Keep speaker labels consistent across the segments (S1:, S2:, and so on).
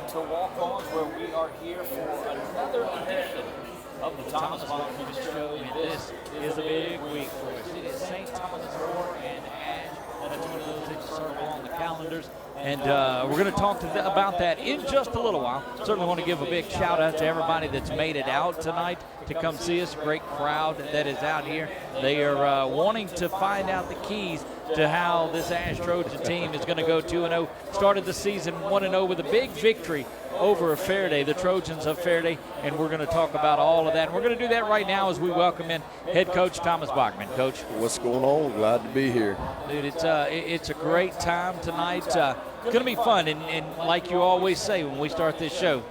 S1: Welcome to Walk-Ons, where we are here for another edition of the Thomas Bachman Show. And this is a big week for us. It is St. Thomas More and Ash. That's one of those that you circle on the calendars. And we're going to talk about that in just a little while. Certainly want to give a big shout out to everybody that's made it out tonight to come see us. A great crowd that is out here. They are wanting to find out the keys to how this Ash Trojan team is going to go 2-0. Started the season 1-0 with a big victory over Faraday, the Trojans of Faraday, and we're going to talk about all of that. And we're going to do that right now as we welcome in head coach Thomas Bachman. Coach,
S2: what's going on? Glad to be here,
S1: dude. It's a great time tonight. It's going to be fun, and like you always say when we start this show,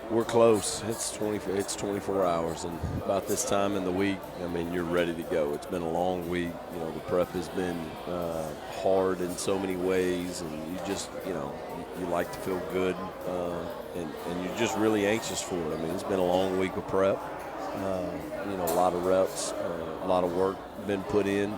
S2: we're close. It's 24 hours, and about this time in the week, I mean, you're ready to go. It's been a long week. You know, the prep has been hard in so many ways, and you just, you like to feel good, and you're just really anxious for it. I mean, it's been a long week of prep. A lot of reps, a lot of work been put in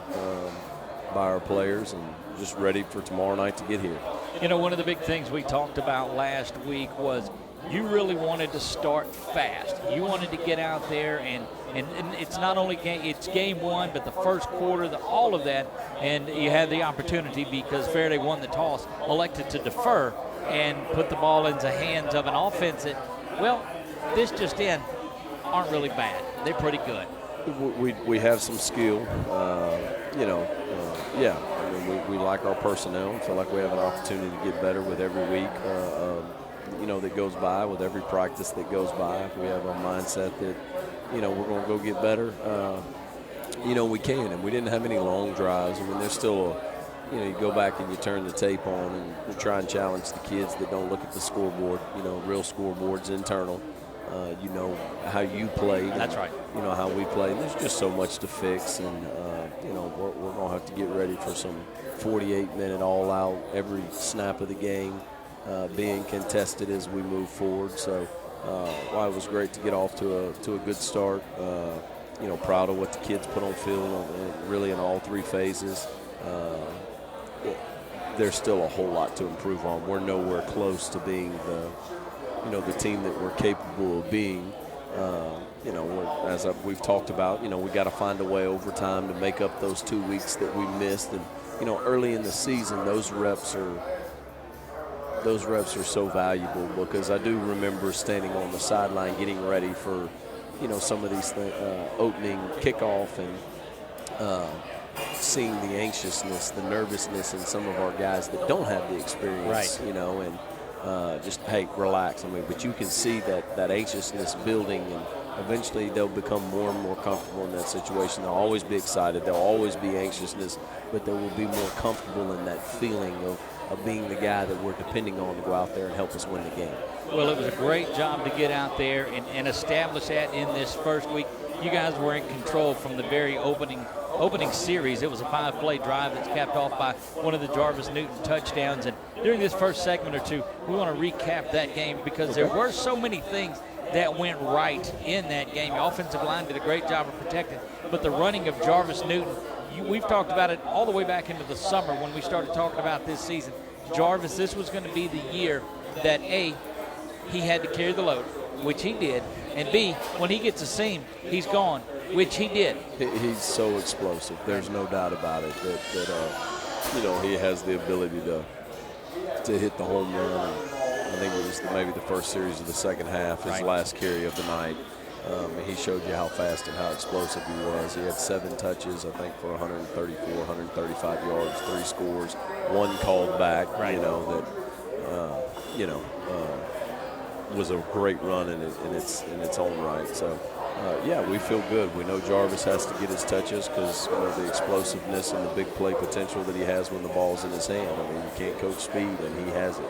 S2: by our players, and just ready for tomorrow night to get here.
S1: You know, one of the big things we talked about last week was you really wanted to start fast. You wanted to get out there, and it's not only it's game one, but the first quarter, all of that, and you had the opportunity because Faraday won the toss, elected to defer and put the ball into the hands of an offense that, well, this just in, aren't really bad. They're pretty good.
S2: We have some skill, yeah. I mean, we like our personnel and feel like we have an opportunity to get better with every week, that goes by, with every practice that goes by. If we have our mindset that, we're going to go get better, we can. And we didn't have any long drives. I mean, there's still you go back and you turn the tape on and you try and challenge the kids that don't look at the scoreboard, real scoreboards internal. How you played.
S1: That's right.
S2: How we played. And there's just so much to fix, and we're going to have to get ready for some 48-minute all-out every snap of the game being contested as we move forward. So, it was great to get off to a good start. Proud of what the kids put on field, really in all three phases. There's still a whole lot to improve on. We're nowhere close to being the team that we're capable of being. We've talked about, we got to find a way over time to make up those 2 weeks that we missed. And, early in the season, those reps are so valuable, because I do remember standing on the sideline getting ready for, some of these opening kickoff and seeing the anxiousness, the nervousness in some of our guys that don't have the experience,
S1: right.
S2: Just, hey, relax. I mean, but you can see that anxiousness building, and eventually they'll become more and more comfortable in that situation. They'll always be excited. There'll always be anxiousness, but they will be more comfortable in that feeling of being the guy that we're depending on to go out there and help us win the game.
S1: Well, it was a great job to get out there and establish that in this first week. You guys were in control from the very opening series. It was a 5-play drive that's capped off by one of the Jarvis Newton touchdowns. And during this first segment or two, we want to recap that game because there were so many things that went right in that game. The offensive line did a great job of protecting, but the running of Jarvis Newton, we've talked about it all the way back into the summer when we started talking about this season. Jarvis, this was going to be the year that, A, he had to carry the load, which he did, and B, when he gets a seam, he's gone, which he did.
S2: He's so explosive. There's no doubt about it that he has the ability to hit the home run. I think it was maybe the first series of the second half, his last carry of the night. He showed you how fast and how explosive he was. He had 7 touches, I think, for 134, 135 yards, 3 scores, 1 called back. Was a great run in its own right. So, we feel good. We know Jarvis has to get his touches because the explosiveness and the big play potential that he has when the ball's in his hand. I mean, you can't coach speed, and he has it.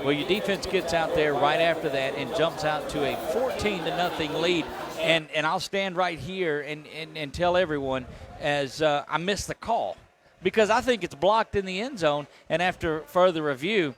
S1: Well, your defense gets out there right after that and jumps out to a 14-0 lead. And I'll stand right here and tell everyone as I missed the call because I think it's blocked in the end zone. And after further review,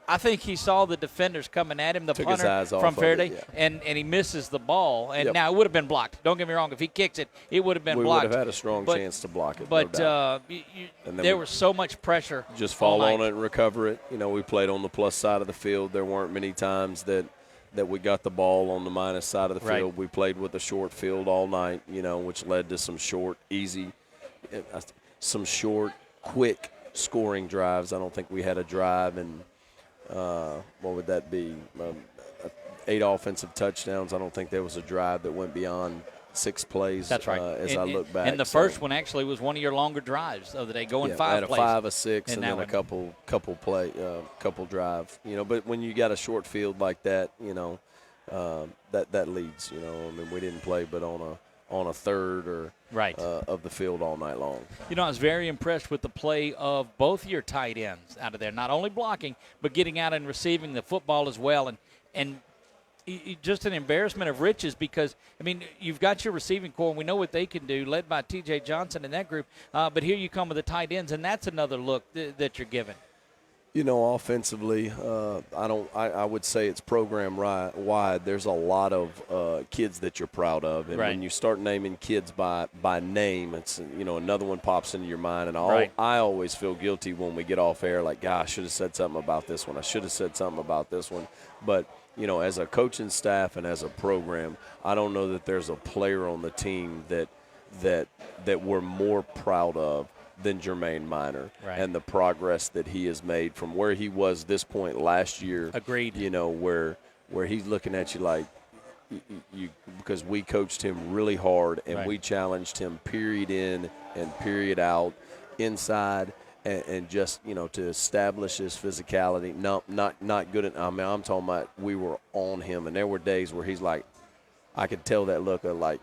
S1: I think he saw the defenders coming at him, the
S2: Took his
S1: punter
S2: eyes off
S1: from
S2: of
S1: Faraday,
S2: it, yeah.
S1: and he misses the ball. And
S2: Yep.
S1: now it would have been blocked. Don't get me wrong. If he kicks it, it would have been blocked.
S2: We would have had a strong chance to block it,
S1: But
S2: no doubt.
S1: there was so much pressure.
S2: Just fall
S1: all
S2: on
S1: night.
S2: it and recover it. You know, we played on the plus side of the field. There weren't many times that we got the ball on the minus side of the field.
S1: Right.
S2: We played with a short field all night, you know, which led to some short, easy, some short, quick scoring drives. I don't think we had a drive and what would that be? 8 offensive touchdowns. I don't think there was a drive that went beyond 6 plays.
S1: That's right.
S2: I look back.
S1: And the first one actually was one of your longer drives of the day, going 5
S2: I had a
S1: plays.
S2: 5 or 6, and then
S1: one.
S2: a couple drive. You know, but when you got a short field like that, you know, that leads. You know, I mean, we didn't play, but on a third or
S1: right.
S2: Of the field all night long.
S1: You know, I was very impressed with the play of both your tight ends out of there, not only blocking, but getting out and receiving the football as well. And just an embarrassment of riches because, I mean, you've got your receiving core, and we know what they can do, led by T.J. Johnson and that group. But here you come with the tight ends, and that's another look that you're given.
S2: You know, offensively, I would say it's program wide. There's a lot of kids that you're proud of, and
S1: right.
S2: when you start naming kids by name, it's, you know, another one pops into your mind. And
S1: right.
S2: I always feel guilty when we get off air, like, God, I should have said something about this one. I should have said something about this one. But you know, as a coaching staff and as a program, I don't know that there's a player on the team that we're more proud of than Jermaine Miner
S1: right.
S2: and the progress that he has made from where he was this point last year.
S1: Agreed.
S2: You know, where he's looking at you like you because we coached him really hard and
S1: right.
S2: we challenged him period in and period out inside. And just, you know, to establish his physicality, not good. I mean, I'm talking about we were on him, and there were days where he's like, I could tell that look of like,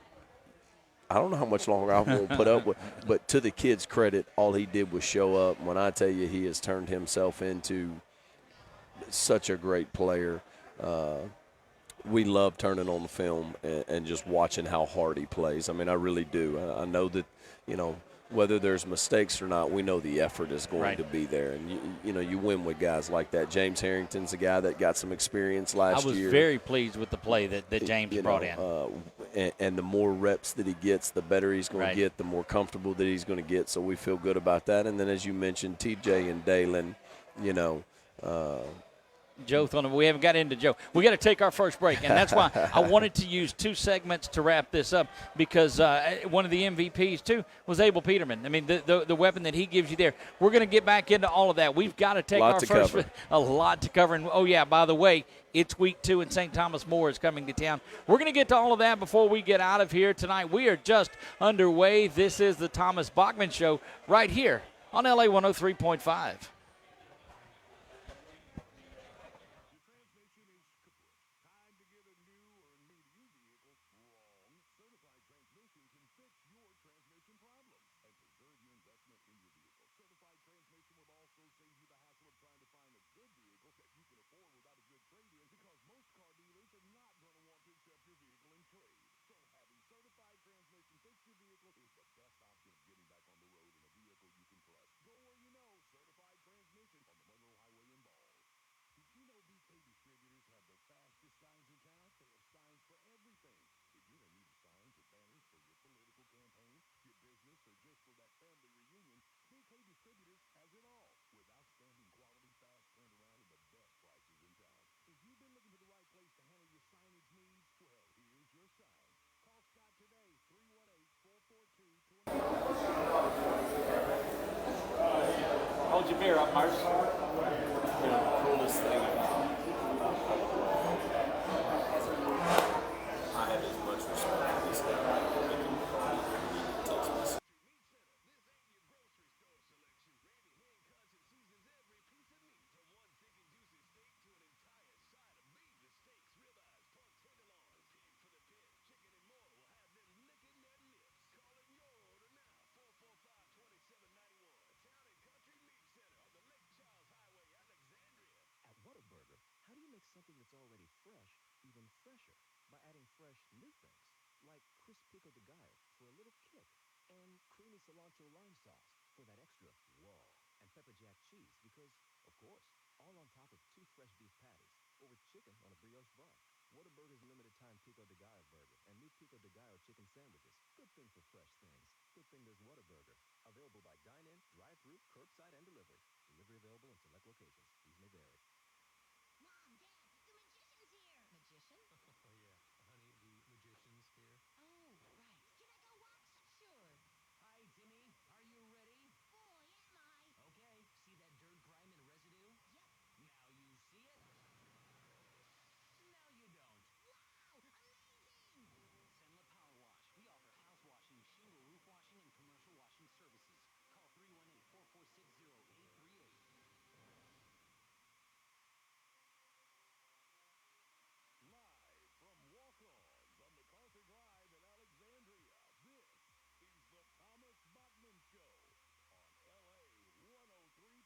S2: I don't know how much longer I'm going to put up with. But to the kid's credit, all he did was show up. When I tell you he has turned himself into such a great player, we love turning on the film and just watching how hard he plays. I mean, I really do. I know that, you know, whether there's mistakes or not, we know the effort is going
S1: right.
S2: to be there. And, you know, you win with guys like that. James Harrington's a guy that got some experience last year.
S1: I was very pleased with the play that James brought in.
S2: And the more reps that he gets, the better he's going
S1: right.
S2: to get, the more comfortable that he's going to get. So we feel good about that. And then, as you mentioned, TJ and Dalen, you know,
S1: Joe, we haven't got into Joe. We got to take our first break, and that's why I wanted to use 2 segments to wrap this up because one of the MVPs too was Abel Peterman. I mean, the weapon that he gives you there. We're going to get back into all of that. We've got to take our first a lot to cover. And oh yeah, by the way, it's week 2, and St. Thomas More is coming to town. We're going to get to all of that before we get out of here tonight. We are just underway. This is the Thomas Bachman Show right here on LA 103.5. Hold your beer up, Marsh.
S2: You know, the coolest thing about I have as much respect for this guy.
S3: Whataburger, how do you make something that's already fresh even fresher? By adding fresh new things, like crisp pico de gallo for a little kick, and creamy cilantro lime sauce for that extra wow, and pepper jack cheese because, of course, all on top of 2 fresh beef patties, or with chicken on a brioche bun. Whataburger's limited-time Pico de Gallo burger and new Pico de Gallo chicken sandwiches. Good thing for fresh things. Good thing there's Whataburger. Available by dine-in, drive-through, curbside, and delivery. Delivery available in select locations. These may vary.
S4: Mom, Dad, the magician's here. Magician?
S5: Oh, yeah. Honey, the magician's here.
S4: Oh, right. Can I go watch? Sure.
S5: Hi, Timmy. Are you ready?
S4: Boy, am I.
S5: Okay. See that dirt, grime, and residue?
S4: Yep.
S5: Now you see it. Now you don't.
S4: Wow, amazing.
S5: Senla Power Wash. We offer house washing, shingle, roof washing, and commercial washing services. Call 318-446-0838.
S6: Live from Walk-Ons on MacArthur Drive in Alexandria, this is the Thomas Bachman Show on LA 103.5.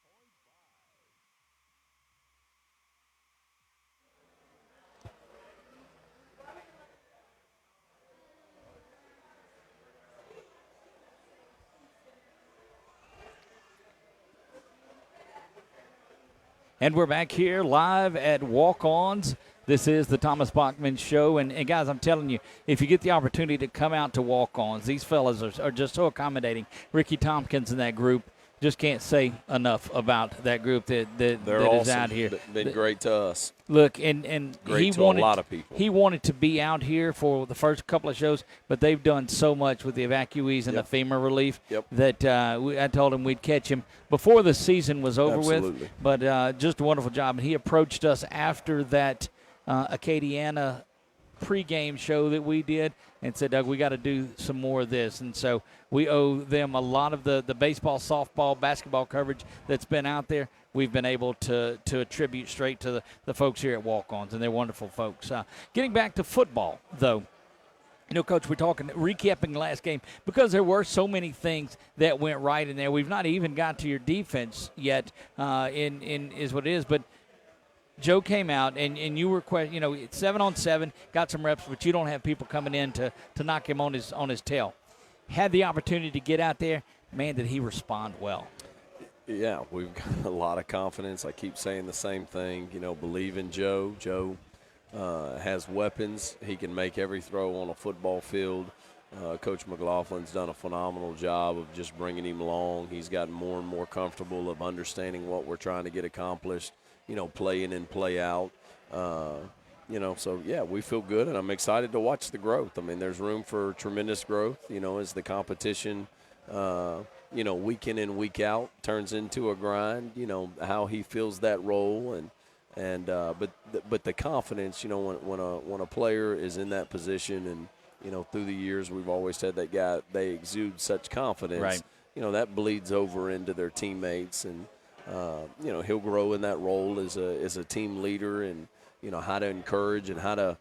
S1: And we're back here live at Walk-Ons. This is the Thomas Bachman Show. And guys, I'm telling you, if you get the opportunity to come out to Walk-Ons, these fellas are just so accommodating. Ricky Tompkins and that group, just can't say enough about that group that
S2: awesome.
S1: is out here.
S2: Been great to us.
S1: Look, and
S2: Great
S1: he
S2: to
S1: wanted
S2: a lot of people.
S1: He wanted to be out here for the first couple of shows, but they've done so much with the evacuees and
S2: Yep.
S1: the FEMA relief
S2: Yep.
S1: that I told him we'd catch him before the season was over
S2: Absolutely.
S1: with. But just a wonderful job. And he approached us after that Acadiana pregame show that we did and said, Doug, we got to do some more of this. And so we owe them a lot of the baseball, softball, basketball coverage that's been out there. We've been able to attribute straight to the folks here at Walk-Ons, and they're wonderful folks. Getting back to football, though, you know, Coach, we're talking, recapping the last game, because there were so many things that went right in there. We've not even got to your defense yet, in is what it is, but Joe came out, and you were, 7-on-7, got some reps, but you don't have people coming in to knock him on his tail. Had the opportunity to get out there. Man, did he respond well.
S2: Yeah, we've got a lot of confidence. I keep saying the same thing. You know, believe in Joe. Joe has weapons. He can make every throw on a football field. Coach McLaughlin's done a phenomenal job of just bringing him along. He's gotten more and more comfortable of understanding what we're trying to get accomplished, you know, play in and play out. So, yeah, we feel good, and I'm excited to watch the growth. I mean, there's room for tremendous growth, you know, as the competition week in and week out turns into a grind, you know, how he feels that role. But the confidence, you know, when a player is in that position, and, you know, through the years we've always said that guy, they exude such confidence.
S1: Right.
S2: You know, that bleeds over into their teammates, and, he'll grow in that role as a team leader, and, you know, how to encourage and how to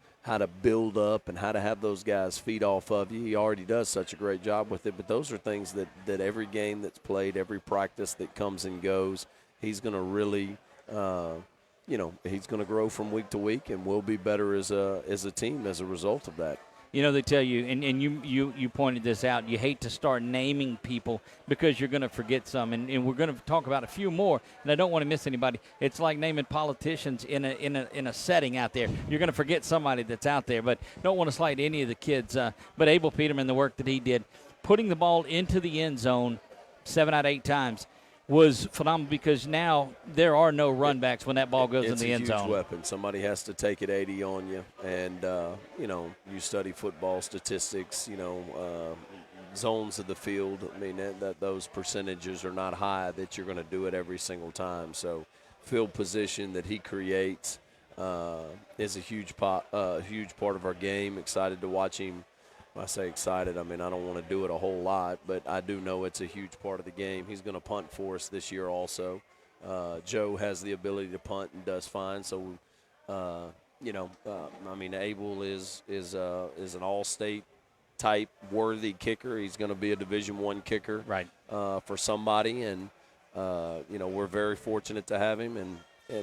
S2: build up and how to have those guys feed off of you. He already does such a great job with it, but those are things that every game that's played, every practice that comes and goes, he's going to really, he's going to grow from week to week, and we'll be better as a team as a result of that.
S1: You know, they tell you, and you pointed this out, you hate to start naming people because you're going to forget some, and we're going to talk about a few more, and I don't want to miss anybody. It's like naming politicians in a setting out there. You're going to forget somebody that's out there, but don't want to slight any of the kids. But Abel Peterman, the work that he did, putting the ball into the end zone 7 out of 8 times, was phenomenal, because now there are no run backs when that ball goes in the end zone.
S2: It's a huge weapon. Somebody has to take it 80 on you. And, you study football statistics, zones of the field. I mean, that those percentages are not high that you're going to do it every single time. So field position that he creates is a huge part of our game. Excited to watch him. When I say excited, I mean, I don't want to do it a whole lot, but I do know it's a huge part of the game. He's going to punt for us this year also. Joe has the ability to punt and does fine. So, Abel is an all-state type worthy kicker. He's going to be a Division I kicker,
S1: right,
S2: for somebody. And, we're very fortunate to have him. And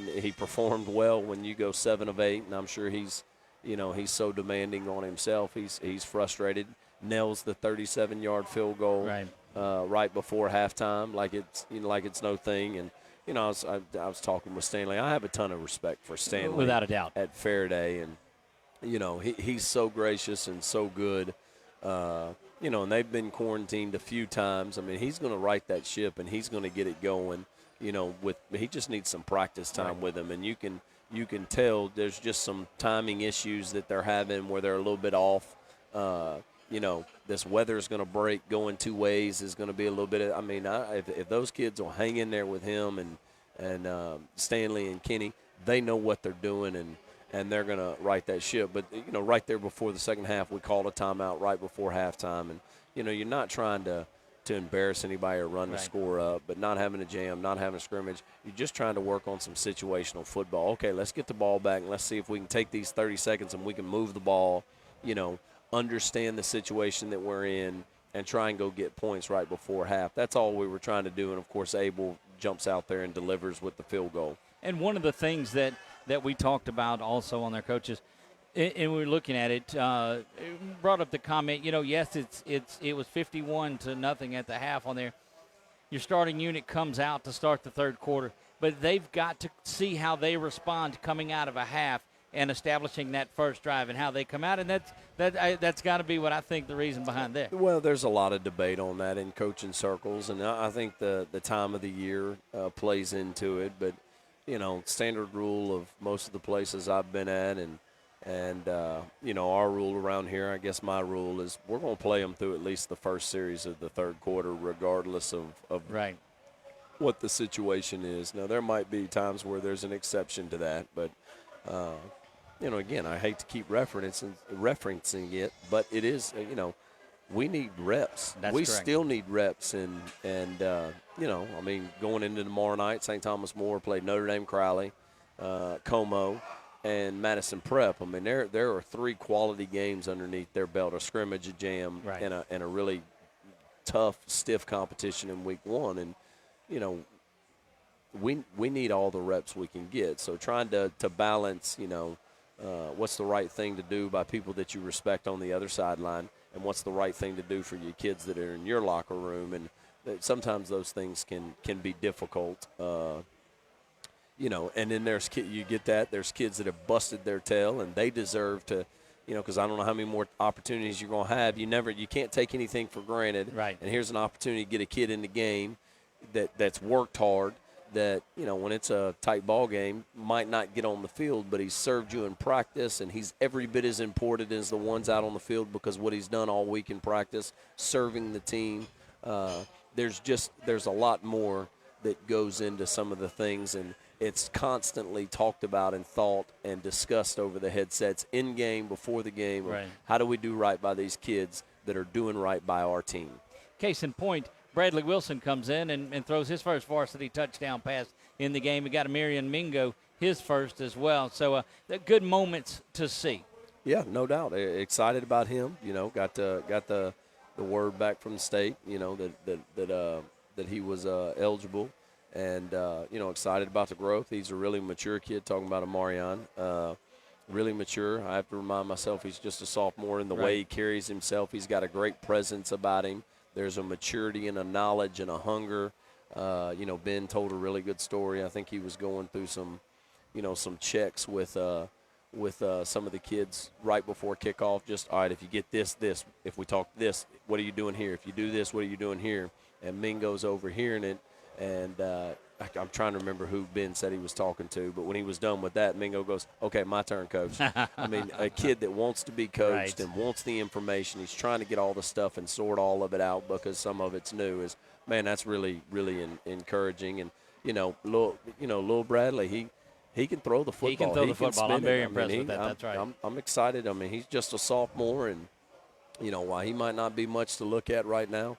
S2: he performed well when you go 7 of 8, and I'm sure he's so demanding on himself. He's frustrated. Nails the 37-yard field goal right before halftime, like it's no thing. And I was talking with Stanley. I have a ton of respect for Stanley.
S1: Without a doubt.
S2: At Faraday, and, he's so gracious and so good. And they've been quarantined a few times. I mean, he's going to right that ship, and he's going to get it going. He just needs some practice time with him, and you can tell there's just some timing issues that they're having where they're a little bit off. This weather is going to break. Going two ways is going to be a little bit. If those kids will hang in there with him and Stanley and Kenny, they know what they're doing, and they're going to right that ship. But, right there before the second half, we called a timeout right before halftime. And, you're not trying to embarrass anybody or run the score up, but not having a jam, not having a scrimmage. You're just trying to work on some situational football. Okay, let's get the ball back, and let's see if we can take these 30 seconds and we can move the ball, understand the situation that we're in, and try and go get points right before half. That's all we were trying to do. And, of course, Abel jumps out there and delivers with the field goal.
S1: And one of the things that we talked about also on their coaches, and we were looking at it, brought up the comment, yes, it was 51-0 at the half on there. Your starting unit comes out to start the third quarter, but they've got to see how they respond coming out of a half and establishing that first drive and how they come out, and that's got to be what I think the reason behind that.
S2: Well, there's a lot of debate on that in coaching circles, and I think the time of the year plays into it. But standard rule of most of the places I've been at, and our rule around here, I guess my rule is we're going to play them through at least the first series of the third quarter, regardless of what the situation is. Now, there might be times where there's an exception to that, but again, I hate to keep referencing it, but it is, we need reps.
S1: That's
S2: we
S1: correct.
S2: still need reps, and going into tomorrow night, St. Thomas More played Notre Dame Crowley, Como, and Madison Prep. I mean, there are three quality games underneath their belt: a scrimmage, a jam, and a really tough, stiff competition in week one. And we need all the reps we can get. So trying to balance, what's the right thing to do by people that you respect on the other sideline, and what's the right thing to do for your kids that are in your locker room. And sometimes those things can be difficult. And then there's kids that have busted their tail, and they deserve to, because I don't know how many more opportunities you're going to have. You can't take anything for granted.
S1: Right.
S2: And here's an opportunity to get a kid in the game that's worked hard, that, when it's a tight ball game, might not get on the field, but he's served you in practice, and he's every bit as important as the ones out on the field because what he's done all week in practice, serving the team. There's a lot more that goes into some of the things, and it's constantly talked about and thought and discussed over the headsets in game, before the game.
S1: Right.
S2: How do we do right by these kids that are doing right by our team?
S1: Case in point, Bradley Wilson comes in and throws his first varsity touchdown pass in the game. We got Amirian Mingo, his first as well. So good moments to see.
S2: Yeah, no doubt. Excited about him. Got the word back from the state. That he was eligible, and excited about the growth. He's a really mature kid. Talking about Amarian, really mature. I have to remind myself he's just a sophomore in the way he carries himself. He's got a great presence about him. There's a maturity and a knowledge and a hunger. Ben told a really good story. I think he was going through some checks with some of the kids right before kickoff. Just, all right, if you get this, if we talk this, what are you doing here? If you do this, what are you doing here? And Mingo's overhearing it, and I'm trying to remember who Ben said he was talking to, but when he was done with that, Mingo goes, okay, my turn, coach. I mean, a kid that wants to be coached and wants the information. He's trying to get all the stuff and sort all of it out because some of it's new. That's really, really encouraging. And, Lil Bradley, he can throw the football.
S1: He can throw the football. I'm very impressed with that. That's right.
S2: I'm excited. I mean, he's just a sophomore, and, while he might not be much to look at right now,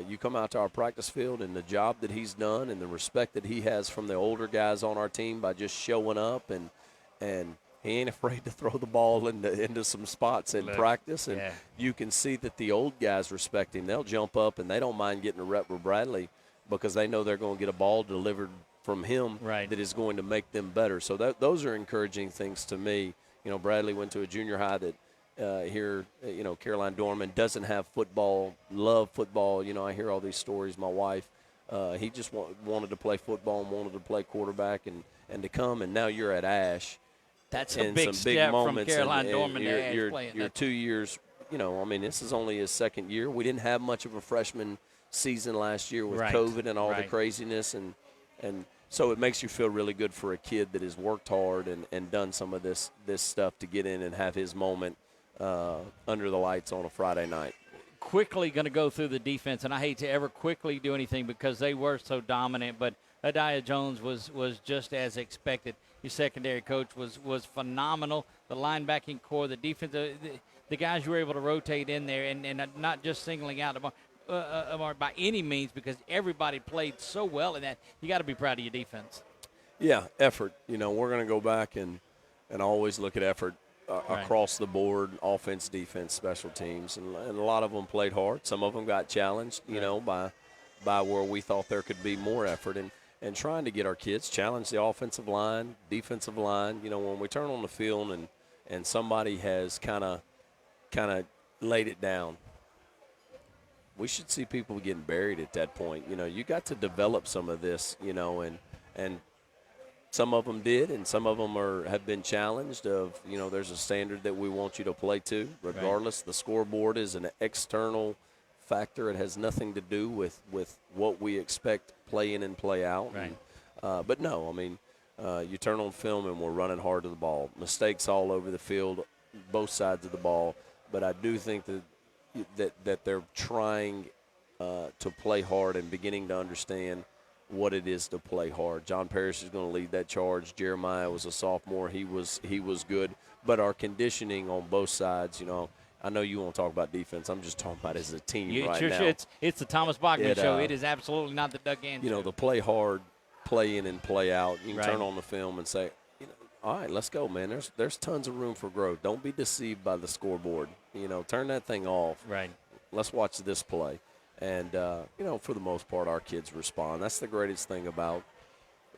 S2: you come out to our practice field, and the job that he's done and the respect that he has from the older guys on our team by just showing up, and he ain't afraid to throw the ball into some spots in practice. And you can see that the old guys respect him. They'll jump up, and they don't mind getting a rep with Bradley because they know they're going to get a ball delivered from him that is going to make them better. So those are encouraging things to me. Bradley went to a junior high that here, Caroline Dorman doesn't have football, love football. I hear all these stories. My wife He just wanted to play football and wanted to play quarterback and to come. And now you're at Ash.
S1: That's a
S2: in
S1: big
S2: some big
S1: step from
S2: moments,
S1: Caroline
S2: and
S1: Dorman to Ash
S2: you're
S1: playing.
S2: 2 years. I mean, this is only his second year. We didn't have much of a freshman season last year with COVID and all the craziness, and so it makes you feel really good for a kid that has worked hard and done some of this stuff to get in and have his moment under the lights on a Friday night.
S1: Quickly going to go through the defense, and I hate to ever quickly do anything because they were so dominant, but Adiah Jones was just as expected. Your secondary coach was phenomenal. The linebacking core, the defense, the guys you were able to rotate in there, and not just singling out Amar by any means, because everybody played so well in that. You got to be proud of your defense.
S2: Yeah, effort. We're going to go back and always look at effort across the board, offense, defense, special teams, and a lot of them played hard. Some of them got challenged, by where we thought there could be more effort, and trying to get our kids challenge the offensive line, defensive line. When we turn on the field and somebody has kind of laid it down, we should see people getting buried at that point. You got to develop some of this, and some of them did, and some of them have been challenged of, there's a standard that we want you to play to, regardless. Right. The scoreboard is an external factor. It has nothing to do with what we expect play in and play out.
S1: Right.
S2: But no, I mean, you turn on film and we're running hard to the ball. Mistakes all over the field, both sides of the ball. But I do think that they're trying to play hard and beginning to understand what it is to play hard. John Parrish is going to lead that charge. Jeremiah was a sophomore. He was good. But our conditioning on both sides, I know you won't talk about defense. I'm just talking about as a team now.
S1: It's the Thomas Bachman show. It is absolutely not the Doug Gann show.
S2: The play hard, play in and play out. You can turn on the film and say, all right, let's go, man. There's tons of room for growth. Don't be deceived by the scoreboard. Turn that thing off.
S1: Right.
S2: Let's watch this play. And, for the most part, our kids respond. That's the greatest thing about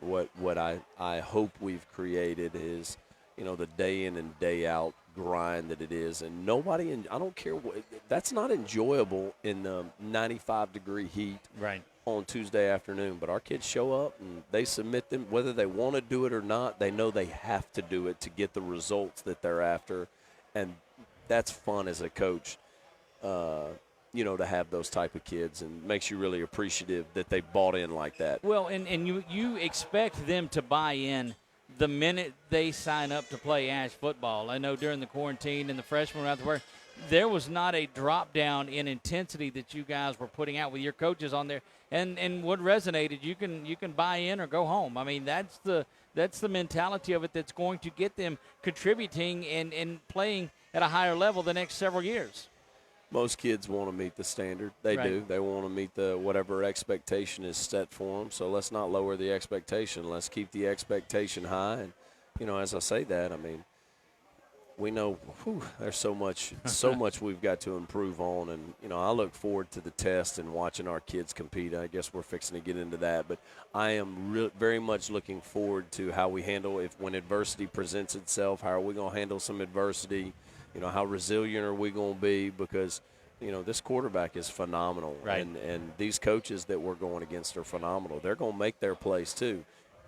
S2: what I hope we've created is, the day in and day out grind that it is. And I don't care that's not enjoyable in the 95-degree heat on Tuesday afternoon. But our kids show up and they submit them. Whether they want to do it or not, they know they have to do it to get the results that they're after. And that's fun as a coach. To have those type of kids, and makes you really appreciative that they bought in like that.
S1: Well, and you expect them to buy in the minute they sign up to play Ash football. I know during the quarantine and the freshmen were out there, there was not a drop down in intensity that you guys were putting out with your coaches on there. And what resonated, you can buy in or go home. I mean, that's the mentality of it that's going to get them contributing and playing at a higher level the next several years.
S2: Most kids want to meet the standard. They do. They want to meet the whatever expectation is set for them. So let's not lower the expectation. Let's keep the expectation high. And, as I say that, I mean, we know there's so much we've got to improve on. And, I look forward to the test and watching our kids compete. I guess we're fixing to get into that. But I am very much looking forward to how we handle when adversity presents itself. How are we going to handle some adversity? How resilient are we going to be? Because, this quarterback is phenomenal.
S1: Right.
S2: And these coaches that we're going against are phenomenal. They're going to make their plays too.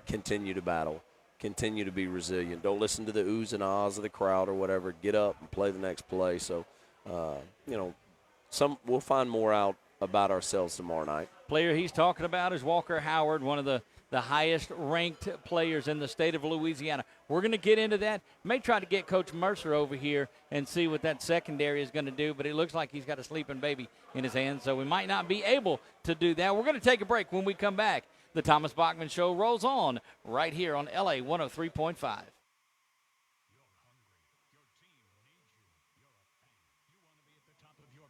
S2: Continue to battle. Continue to be resilient. Don't listen to the oohs and ahs of the crowd or whatever. Get up and play the next play. So, we'll find more out about ourselves tomorrow night.
S1: Player he's talking about is Walker Howard, one of the highest-ranked players in the state of Louisiana. We're going to get into that. May try to get Coach Mercer over here and see what that secondary is going to do, but it looks like he's got a sleeping baby in his hands, so we might not be able to do that. We're going to take a break. When we come back, the Thomas Bachman Show rolls on right here on LA 103.5.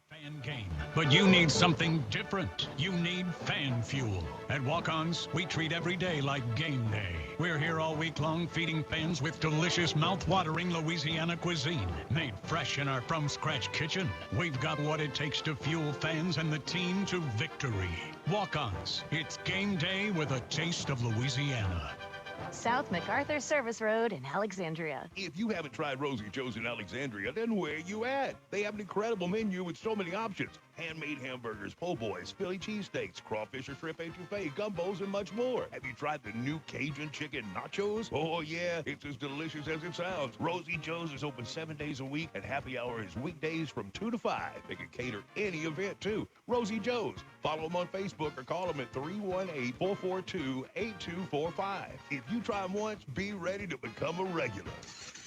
S6: Fan game. But you need something different. You need fan fuel. At Walk-Ons, we treat every day like game day. We're here all week long feeding fans with delicious, mouth-watering Louisiana cuisine made fresh in our from-scratch kitchen. We've got what it takes to fuel fans and the team to victory. Walk-Ons, it's game day with a taste of Louisiana.
S7: South MacArthur Service Road in Alexandria.
S8: If you haven't tried Rosie Joe's in Alexandria, then where you at? They have an incredible menu with so many options. handmade hamburgers, po' boys, Philly cheesesteaks, crawfish or shrimp etouffee, gumbos, and much more. Have you tried the new Cajun chicken nachos? Oh, yeah, it's as delicious as it sounds. Rosie Joe's is open 7 days a week, and happy hour is weekdays from 2 to 5. They can cater any event, too. Rosie Joe's. Follow them on Facebook or call them at 318-442-8245. If you try them once, be ready to become a regular.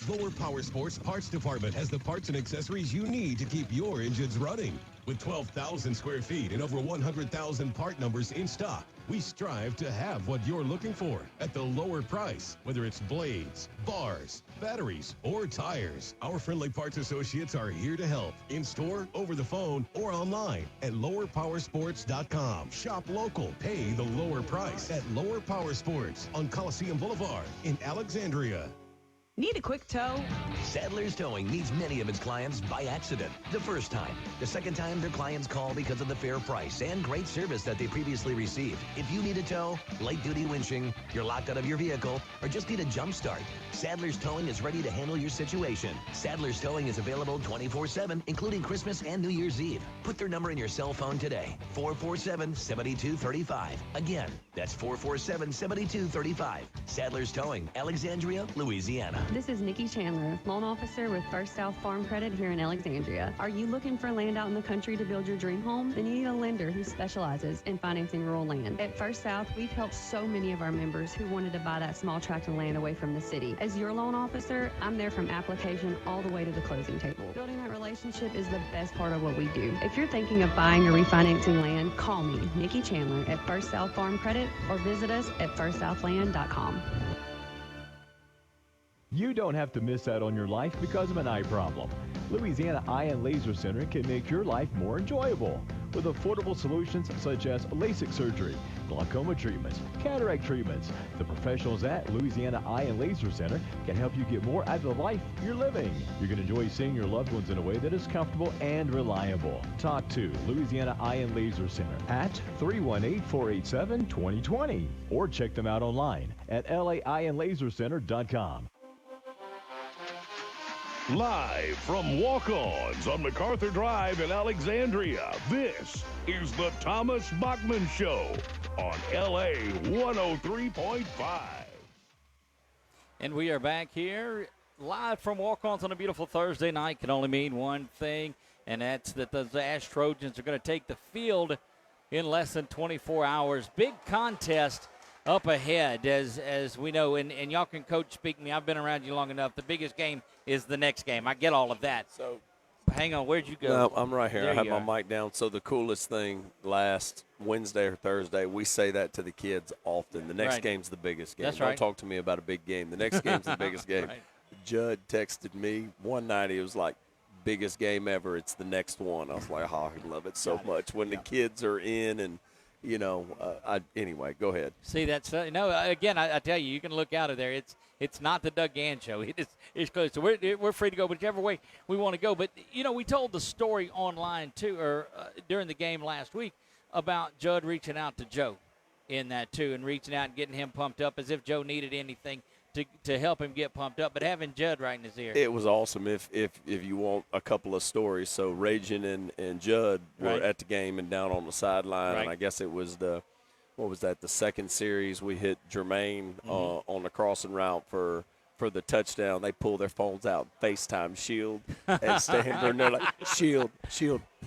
S9: Lower Power Sports Parts Department has the parts and accessories you need to keep your engines running. With 12,000 square feet and over 100,000 part numbers in stock, we strive to have what you're looking for at the lower price, whether it's blades, bars, batteries, or tires. Our friendly parts associates are here to help in store, over the phone, or online at lowerpowersports.com. Shop local. Pay the lower price at Lower Power Sports on Coliseum Boulevard in Alexandria.
S10: Need a quick tow? Sadler's Towing meets many of its clients by accident. The first time. The second time, their clients call because of the fair price and great service that they previously received. If you need a tow, light-duty winching, you're locked out of your vehicle, or just need a jump start, Sadler's Towing is ready to handle your situation. Sadler's Towing is available 24/7, including Christmas and New Year's Eve. Put their number in your cell phone today. 447-7235. Again, that's 447-7235. Sadler's Towing, Alexandria, Louisiana.
S11: This is Nikki Chandler, loan officer with First South Farm Credit here in Alexandria. Are you looking for land out in the country to build your dream home? Then you need a lender who specializes in financing rural land. At First South, we've helped so many of our members who wanted to buy that small tract of land away from the city. As your loan officer, I'm there from application all the way to the closing table. Building that relationship is the best part of what we do. If you're thinking of buying or refinancing land, call me, Nikki Chandler, at First South Farm Credit, or visit us at firstsouthland.com.
S12: You don't have to miss out on your life because of an eye problem. Louisiana Eye and Laser Center can make your life more enjoyable with affordable solutions such as LASIK surgery, glaucoma treatments, cataract treatments. The professionals at Louisiana Eye and Laser Center can help you get more out of the life you're living. You can enjoy seeing your loved ones in a way that is comfortable and reliable. Talk to Louisiana Eye and Laser Center at 318-487-2020 or check them out online at laiandlasercenter.com.
S8: Live from Walk-Ons on MacArthur Drive in Alexandria, this is the Thomas Bachman Show on LA 103.5.
S1: And we are back here live from Walk-Ons on a beautiful Thursday night. Can only mean one thing, and that's that the Ash Trojans are going to take the field in less than 24 hours. Big contest up ahead, as we know, and y'all can coach speak me. I've been around you long enough. The biggest game is the next game. I get all of that.
S2: So,
S1: hang on, where'd you go?
S2: No, I'm right here.
S1: There
S2: I have
S1: you
S2: my
S1: are.
S2: mic down. So the coolest thing last Wednesday or Thursday, we say that to the kids often. The next
S1: Right.
S2: game's the biggest game.
S1: That's
S2: Don't
S1: right.
S2: talk to me about a big game. The next game's the biggest game.
S1: Right.
S2: Judd texted me one night. He was like, biggest game ever. It's the next one. I was like, oh, I love it so much when the kids are in and, you know, anyway, go ahead.
S1: See, that's no. Again, I tell you, you can look out of there. It's not the Doug Gann show. It's close. So we're free to go whichever way we want to go. But you know, we told the story online too, or during the game last week about Judd reaching out to Joe in that too, and reaching out and getting him pumped up as if Joe needed anything to help him get pumped up. But having Judd right in his ear,
S2: it was awesome. If you want a couple of stories, so Ragin and Judd were
S1: Right.
S2: at the game and down on the sideline,
S1: Right.
S2: and I guess it was the second series we hit Jermaine on the crossing route for the touchdown. They pull their phones out, FaceTime Shield and Stanford, and they're like, Shield,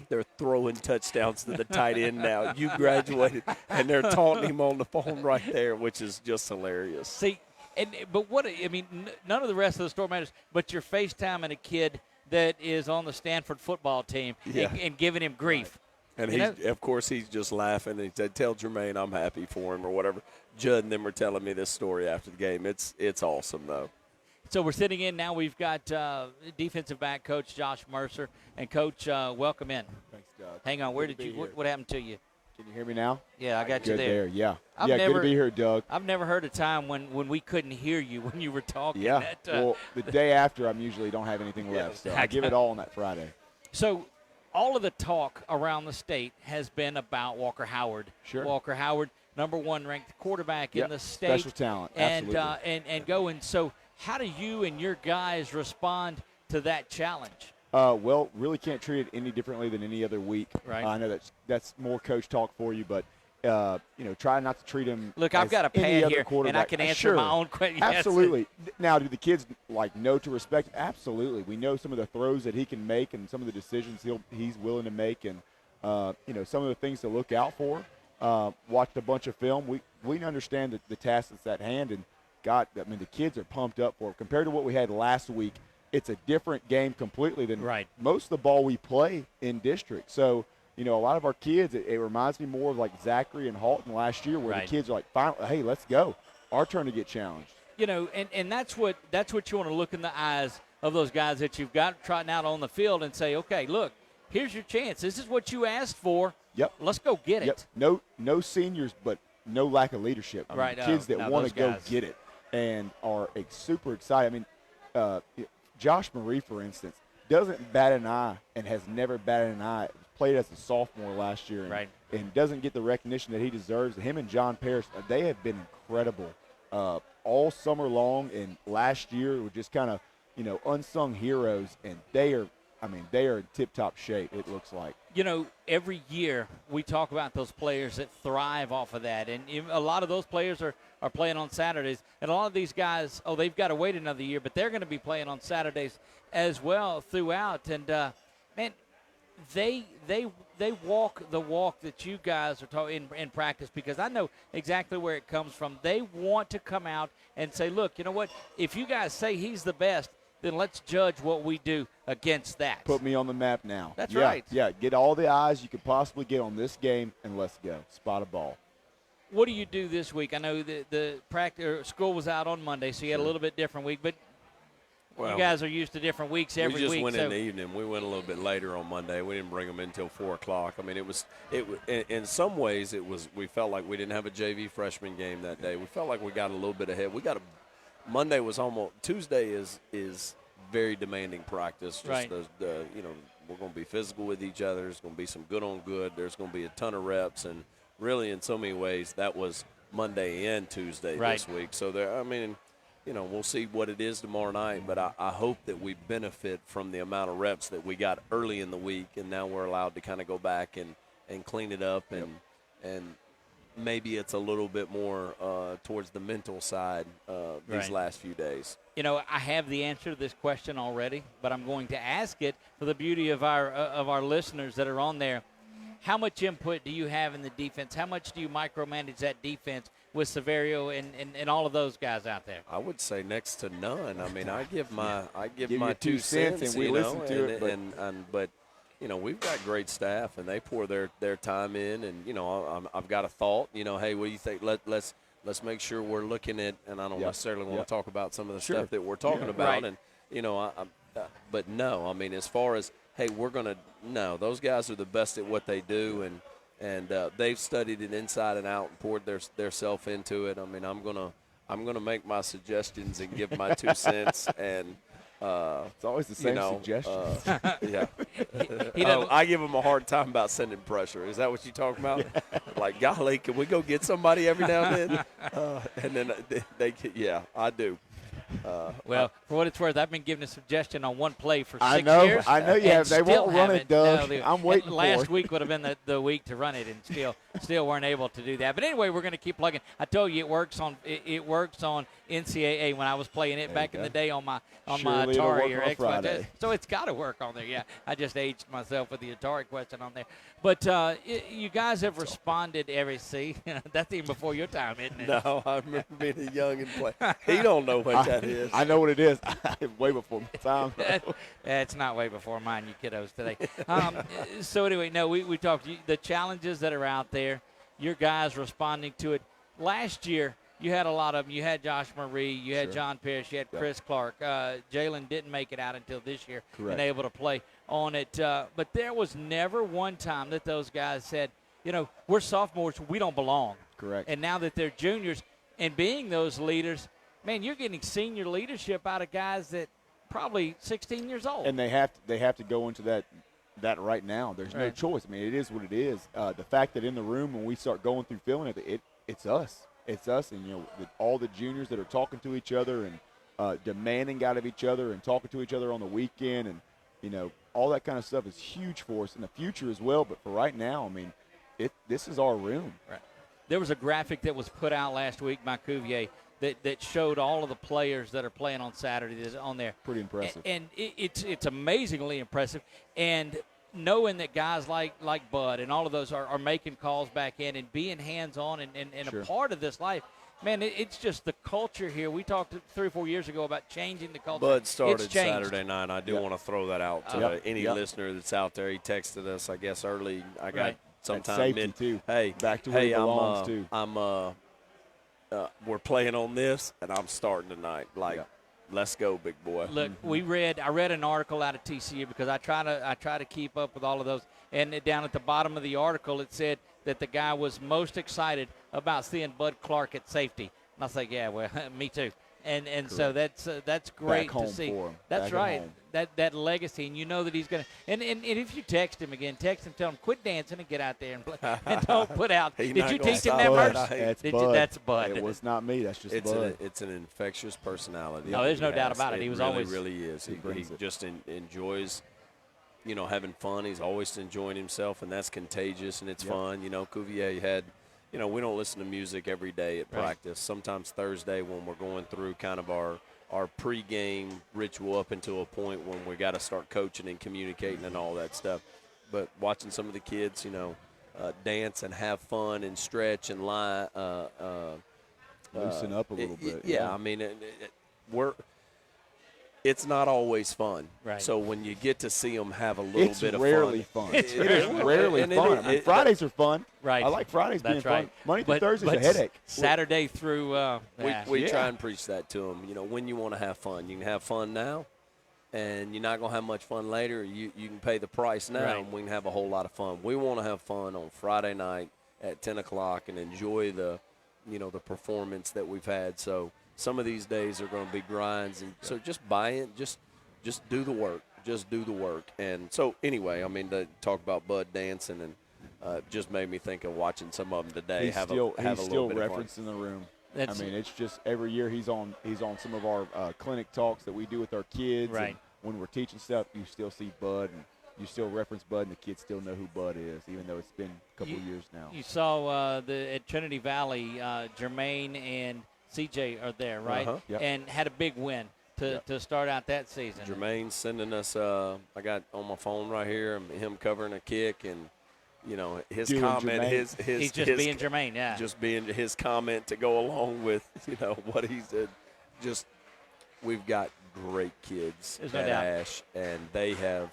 S2: they're throwing touchdowns to the tight end now. You graduated, and they're taunting him on the phone right there, which is just hilarious.
S1: See, but what I mean, none of the rest of the story matters. But you're FaceTiming a kid that is on the Stanford football team and giving him grief.
S2: And of course, he's just laughing. And he said, "Tell Jermaine I'm happy for him," or whatever. Judd and them were telling me this story after the game. It's awesome, though.
S1: So we're sitting in now. We've got defensive back coach Josh Mercer. And, Coach, welcome in.
S13: Thanks, Doug.
S1: Hang on. Where did you – what happened to you?
S13: Can you hear me now?
S1: Yeah, I got
S13: good
S1: you there.
S13: Yeah.
S1: Good
S13: to be here, Doug.
S1: I've never heard a time when we couldn't hear you when you were talking.
S13: Yeah.
S1: That,
S13: well, the day after, I'm usually don't have anything left, so I give it all on that Friday.
S1: So all of the talk around the state has been about Walker Howard.
S13: Sure.
S1: Walker Howard, number one ranked quarterback in the state.
S13: Special talent,
S1: and
S13: absolutely.
S1: and going. So how do you and your guys respond to that challenge?
S13: Well, really can't treat it any differently than any other week.
S1: Right.
S13: I know that's more coach talk for you, but try not to treat him.
S1: Look, I've got a
S13: any
S1: pad
S13: other
S1: here, and I
S13: quarterback.
S1: can answer
S13: Sure.
S1: my own question. Yes.
S13: Absolutely. Now, do the kids know to respect? Absolutely. We know some of the throws that he can make and some of the decisions he's willing to make, and some of the things to look out for. Watched a bunch of film. We understand the task that's at hand, and God, I mean, the kids are pumped up for it. Compared to what we had last week, it's a different game completely than most of the ball we play in district. So, a lot of our kids, it reminds me more of like Zachary and Halton last year, where the kids are like, finally, hey, let's go. Our turn to get challenged.
S1: And that's what you want to look in the eyes of those guys that you've got trotting out on the field and say, okay, look, here's your chance. This is what you asked for.
S13: Yep.
S1: Let's go get it.
S13: No seniors, but no lack of leadership. I mean, kids that want to go get it and are super excited. I mean, Josh Marie, for instance, doesn't bat an eye and has never batted an eye. Played as a sophomore last year and doesn't get the recognition that he deserves. Him and John Parrish, they have been incredible all summer long, and last year were just kind of, unsung heroes, and they are in tip-top shape, it looks like.
S1: Every year we talk about those players that thrive off of that, and a lot of those players are playing on Saturdays, and a lot of these guys, they've got to wait another year, but they're going to be playing on Saturdays as well throughout, and man, they walk the walk that you guys are talking in practice, because I know exactly where it comes from. They want to come out and say, look, you know what, if you guys say he's the best, then let's judge what we do against that.
S13: Put me on the map now.
S1: That's right.
S13: Yeah, get all the eyes you could possibly get on this game, and let's go. Spot a ball.
S1: What do you do this week? I know the practice or school was out on Monday, so you had a little bit different week, but you guys are used to different weeks every week.
S2: We just went in the evening. We went a little bit later on Monday. We didn't bring them in until 4 o'clock. I mean, in some ways we felt like we didn't have a JV freshman game that day. We felt like we got a little bit ahead. Monday was almost – Tuesday is very demanding practice. Just we're going to be physical with each other. There's going to be some good on good. There's going to be a ton of reps. And really, in so many ways, that was Monday and Tuesday this week. So, we'll see what it is tomorrow night. But I hope that we benefit from the amount of reps that we got early in the week. And now we're allowed to kind of go back and clean it up and maybe it's a little bit more towards the mental side these last few days.
S1: I have the answer to this question already, but I'm going to ask it for the beauty of our listeners that are on there. How much input do you have in the defense? How much do you micromanage that defense with Severio and all of those guys out there?
S2: I would say next to none. I mean, I give my
S13: 2 cents, and we listen to it.
S2: But we've got great staff, and they pour their time in. And I've got a thought. Hey, what do you think? Let's make sure we're looking at. And I don't necessarily want to talk about some of the stuff that we're talking about.
S1: Right.
S2: And but no, I mean, as far as hey, those guys are the best at what they do, and they've studied it inside and out and poured their self into it. I mean, I'm gonna make my suggestions and give my 2 cents and.
S13: It's always the same suggestion.
S2: Yeah. I give them a hard time about sending pressure. Is that what you're talking about? Yeah. Like, golly, can we go get somebody every now and then? And then I do.
S1: Well, for what it's worth, I've been giving a suggestion on one play for 6
S13: years.
S1: I
S13: know you have. They won't run it, Doug. No, I'm waiting for it.
S1: Last week would have been the week to run it, and still weren't able to do that. But anyway, we're going to keep plugging. I told you it works on NCAA when I was playing it back in the day on my Atari or Xbox. So it's got to work on there. Yeah, I just aged myself with the Atari question on there. But you guys have responded every see. That's even before your time, isn't it?
S2: No, I remember being a young and play. He don't know what that is.
S13: I know what it is. Way before my time.
S1: It's not way before mine, you kiddos, today. So anyway, no, we talked the challenges that are out there. Your guys responding to it. Last year, you had a lot of them. You had Josh Marie. You had John Parrish. You had Chris Clark. Jalen didn't make it out until this year and able to play on it. But there was never one time that those guys said, we're sophomores. We don't belong.
S13: Correct.
S1: And now that they're juniors and being those leaders, man, you're getting senior leadership out of guys that probably 16 years old.
S13: And they have to go into that right now. There's no choice. I mean, it is what it is. The fact that in the room when we start going through feeling it's us. It's us, and all the juniors that are talking to each other and demanding out of each other and talking to each other on the weekend, and all that kind of stuff is huge for us in the future as well. But for right now, I mean, this is our room.
S1: Right. There was a graphic that was put out last week by Cuvier that showed all of the players that are playing on Saturday that's on there.
S13: Pretty impressive.
S1: And it's amazingly impressive. And knowing that guys like Bud and all of those are making calls back in and being hands-on and
S13: Sure.
S1: a part of this life, man, it's just the culture here. We talked 3 or 4 years ago about changing the culture.
S2: Bud started
S1: It's changed.
S2: Saturday night. I do want to throw that out to any listener that's out there. He texted us, I guess, early. I got
S1: Right.
S2: sometime
S13: Safety
S2: mid.
S13: too.
S2: Hey,
S13: Back to where
S2: hey,
S13: he belongs too.
S2: We're playing on this, and I'm starting tonight. Let's go, big boy.
S1: Look, I read an article out of TCU because I try to keep up with all of those. And down at the bottom of the article, it said that the guy was most excited about seeing Bud Clark at safety. And I was like, yeah, well, me too. And so that's great
S13: home
S1: to see.
S13: for him.
S1: That's
S13: Back at
S1: right.
S13: home.
S1: That legacy, and you know that he's gonna. And if you text him again, tell him quit dancing and get out there and play. And don't put out.
S2: He
S1: Did
S2: not
S1: you
S2: gonna
S1: teach him
S2: stop
S1: that
S2: Bud.
S1: verse?
S13: That's
S1: Did
S13: Bud.
S1: you, that's Bud.
S13: It was not me. That's just
S2: It's
S13: Bud.
S2: it's an infectious personality.
S1: No, there's no doubt
S2: has.
S1: about it. He was always-
S2: really is. He
S13: brings it.
S2: just enjoys, having fun. He's always enjoying himself, and that's contagious and it's fun. Cuvier had, we don't listen to music every day at practice. Sometimes Thursday when we're going through kind of our pregame ritual up until a point when we got to start coaching and communicating and all that stuff. But watching some of the kids, dance and have fun and stretch and lie.
S13: Loosen up a little bit.
S2: Yeah, I mean, it's not always fun.
S1: Right.
S2: So when you get to see them have a little bit of fun.
S13: Rarely fun. It is rarely
S2: and
S13: fun. I mean, Fridays are fun.
S1: Right.
S13: I like Fridays being
S1: That's right.
S13: fun. Monday through
S1: But
S13: Thursday's a headache.
S1: Saturday through
S2: We try and preach that to them. When you want to have fun, you can have fun now, and you're not going to have much fun later. You can pay the price now,
S1: Right.
S2: and we can have a whole lot of fun. We want to have fun on Friday night at 10 o'clock and enjoy the performance that we've had. So some of these days are going to be grinds, and so just buy in, just do the work. Just do the work. And so anyway, I mean, to talk about Bud dancing and just made me think of watching some of them today.
S13: He's
S2: have
S13: still
S2: a little bit
S13: referenced in the room.
S1: That's-
S13: I mean, it's just every year he's on some of our clinic talks that we do with our kids.
S1: Right.
S13: And when we're teaching stuff, you still see Bud, and you still reference Bud, and the kids still know who Bud is, even though it's been a couple of years now.
S1: You saw at Trinity Valley, Jermaine and CJ are there, right?
S2: Yep.
S1: And had a big win to start out that season.
S2: Jermaine sending us, I got on my phone right here, him covering a kick, and his
S13: Doing
S2: comment,
S13: Jermaine.
S2: his
S1: He's just being Jermaine, yeah.
S2: just being his comment to go along with what he said. Just we've got great kids
S1: There's no
S2: at
S1: doubt.
S2: Ash, and they have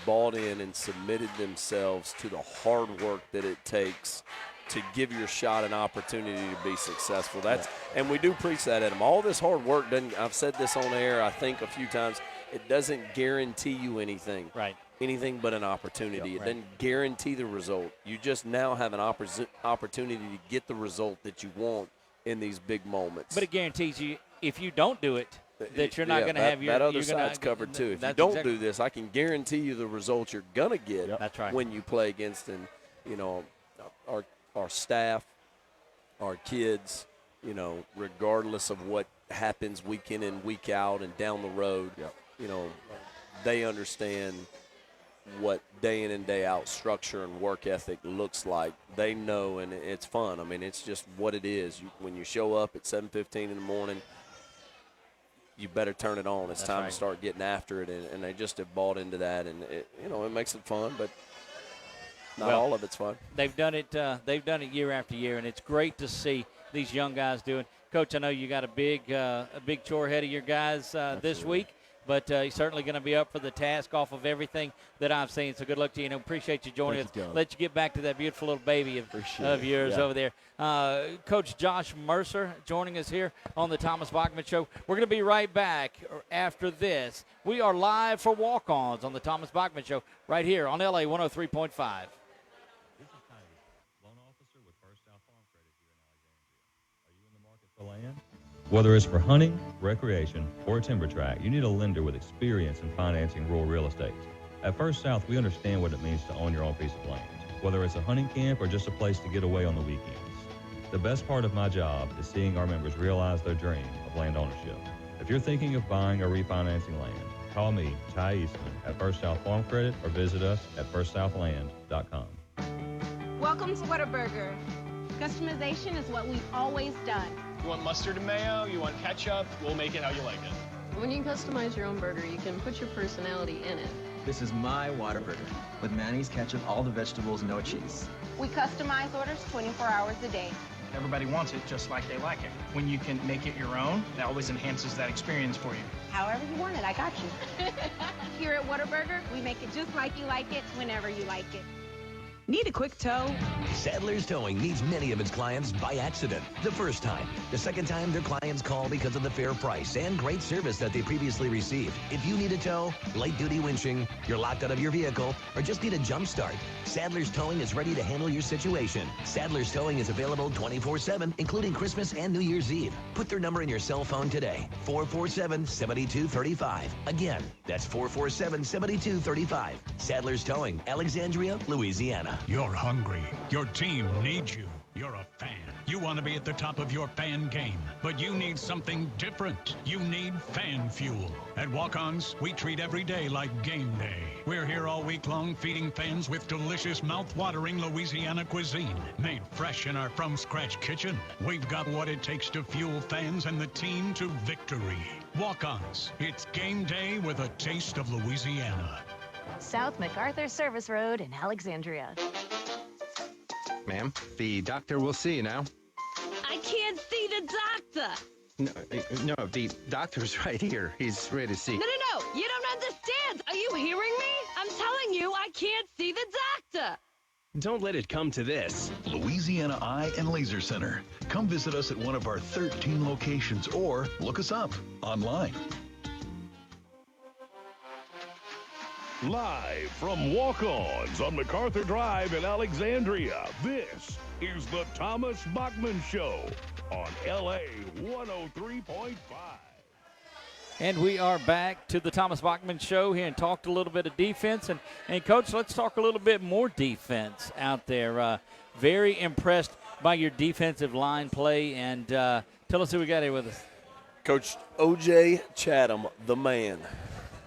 S2: bought in and submitted themselves to the hard work that it takes to give your shot an opportunity to be successful. And we do preach that at them. All this hard work doesn't. I've said this on air, I think, a few times. It doesn't guarantee you anything.
S1: Right.
S2: Anything but an opportunity. It
S1: right.
S2: doesn't guarantee the result. You just now have an opportunity to get the result that you want in these big moments.
S1: But it guarantees you, if you don't do it, that you're not going to have your
S2: that other
S1: you're gonna-
S2: side's covered too. If you
S1: that's
S2: don't
S1: exactly-
S2: do this, I can guarantee you the result you're gonna get.
S1: That's right.
S2: When you play against our staff, our kids, regardless of what happens week in and week out and down the road, they understand what day in and day out structure and work ethic looks like. They know, and it's fun. I mean, it's just what it is. When you show up at 7:15 in the morning, you better turn it on. It's time to start getting after it, and they just have bought into that, and it makes it fun, but not all of it's fun.
S1: They've done it. They've done it year after year, and it's great to see these young guys doing. Coach, I know you got a big chore ahead of your guys this week, but you're certainly going to be up for the task off of everything that I've seen. So good luck to you. And appreciate you joining us. Let you get back to that beautiful little baby of yours over there. Coach Josh Mercer joining us here on the Thomas Bachman Show. We're going to be right back after this. We are live for walk-ons on the Thomas Bachman Show right here on LA 103.5.
S3: Land? Whether it's for hunting, recreation, or timber track, you need a lender with experience in financing rural real estate. At First South, we understand what it means to own your own piece of land, whether it's a hunting camp or just a place to get away on the weekends. The best part of my job is seeing our members realize their dream of land ownership. If you're thinking of buying or refinancing land, Call me, Ty Eastman, at First South Farm Credit or visit us at firstsouthland.com.
S14: Welcome to Whataburger. Customization is what we've always done.
S15: You want mustard and mayo? You want ketchup? We'll make it how you like it.
S11: When you customize your own burger, you can put your personality in it.
S16: This is my Whataburger with mayonnaise, ketchup, all the vegetables, no cheese.
S14: We customize orders 24 hours a day.
S5: Everybody wants it just like they like it. When you can make it your own, that always enhances that experience for you.
S14: However you want it, I got you. Here at Whataburger, we make it just like you like it, whenever you like it.
S11: Need a quick tow?
S10: Sadler's Towing needs many of its clients by accident. The first time. The second time, their clients call because of the fair price and great service that they previously received. If you need a tow, light-duty winching, you're locked out of your vehicle, or just need a jump start, Sadler's Towing is ready to handle your situation. Sadler's Towing is available 24/7, including Christmas and New Year's Eve. Put their number in your cell phone today, 447-7235. Again, that's 447-7235. Sadler's Towing, Alexandria, Louisiana.
S6: You're hungry. Your team needs you. You're a fan. You want to be at the top of your fan game, but you need something different. You need fan fuel. At Walk-Ons, we treat every day like game day. We're here all week long feeding fans with delicious, mouth-watering Louisiana cuisine, made fresh in our from-scratch kitchen. We've got what it takes to fuel fans and the team to victory. Walk-Ons, it's game day with a taste of Louisiana.
S7: South MacArthur Service Road in Alexandria.
S17: Ma'am, the doctor will see you now.
S11: I can't see the doctor.
S17: No, the doctor's right here. He's ready to see.
S11: No, you don't understand. Are you hearing me? I'm telling you, I can't see the doctor.
S17: Don't let it come to this.
S8: Louisiana Eye and Laser Center. Come visit us at one of our 13 locations or look us up online. Live from Walk-Ons on MacArthur Drive in Alexandria, this is the Thomas Bachman Show on LA 103.5.
S1: And we are back to the Thomas Bachman Show here and talked a little bit of defense. And Coach, let's talk a little bit more defense out there. Very impressed by your defensive line play. And tell us who we got here with us.
S2: Coach O.J. Chatham, the man.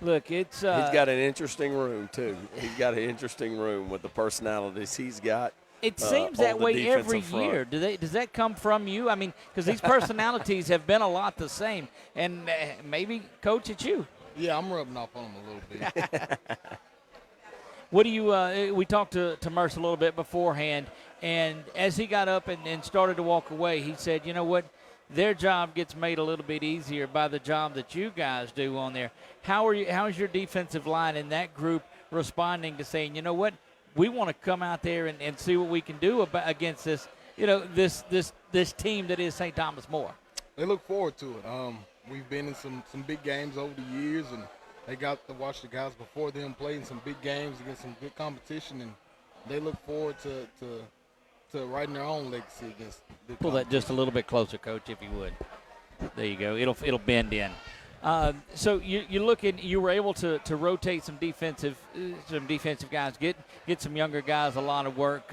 S1: Look, it's
S2: he's got an interesting room, too. He's got an interesting room with the personalities he's got.
S1: It seems that way every year. Does that come from you? I mean, because these personalities have been a lot the same. And maybe, Coach, it's you.
S18: Yeah, I'm rubbing off on him a little bit.
S1: What do you we talked to Merce a little bit beforehand, and as he got up and started to walk away, he said, you know what, their job gets made a little bit easier by the job that you guys do on there. How is your defensive line and that group responding to saying, you know what, we want to come out there and see what we can do against this, this team that is St. Thomas More?
S18: They look forward to it. We've been in some big games over the years, and they got to watch the guys before them play in some big games against some good competition, and they look forward to writing their own legacy against the
S1: Pull that just a little bit closer, Coach, if you would. There you go. It'll bend in. So you were able to rotate some defensive guys, get some younger guys a lot of work.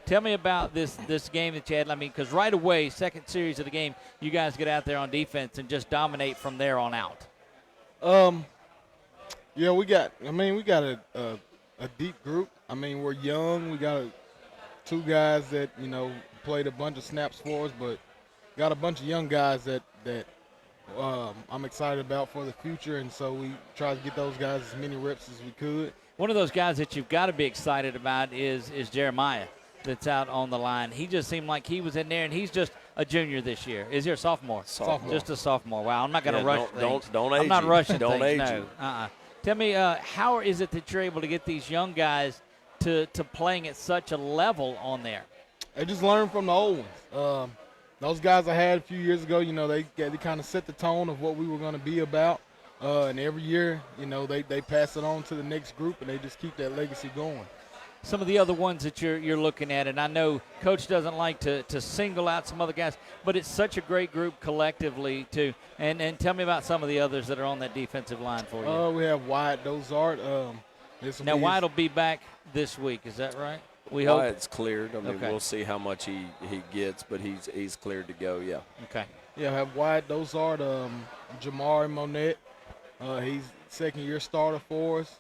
S1: Tell me about this game that you had. I mean, because right away, second series of the game, you guys get out there on defense and just dominate from there on out.
S18: Yeah, we got a deep group. I mean, we're young. We got two guys that played a bunch of snaps for us, but got a bunch of young guys that I'm excited about for the future, and so we try to get those guys as many reps as we could.
S1: One of those guys that you've got to be excited about is Jeremiah that's out on the line. He just seemed like he was in there, and he's just a junior this year. Is he a sophomore?
S18: Sophomore.
S1: Just a sophomore. Wow, I'm not going to rush things.
S2: Don't age
S1: I'm not
S2: you.
S1: rushing
S2: don't
S1: things.
S2: age
S1: No.
S2: you.
S1: Tell me, how is it that you're able to get these young guys to playing at such a level on there?
S18: They just learn from the old ones. Those guys I had a few years ago, they kind of set the tone of what we were going to be about. And every year, they pass it on to the next group, and they just keep that legacy going.
S1: Some of the other ones that you're looking at, and I know Coach doesn't like to single out some other guys, but it's such a great group collectively, too. And tell me about some of the others that are on that defensive line for you.
S18: We have Wyatt Dozart.
S1: Now, Wyatt will be back this week. Is that right? We hope
S2: Wyatt's cleared. I mean,
S1: okay.
S2: We'll see how much he gets, but he's cleared to go, yeah.
S1: Okay.
S18: Yeah, I have Wyatt Dozart, Jamari Monette, He's second-year starter for us.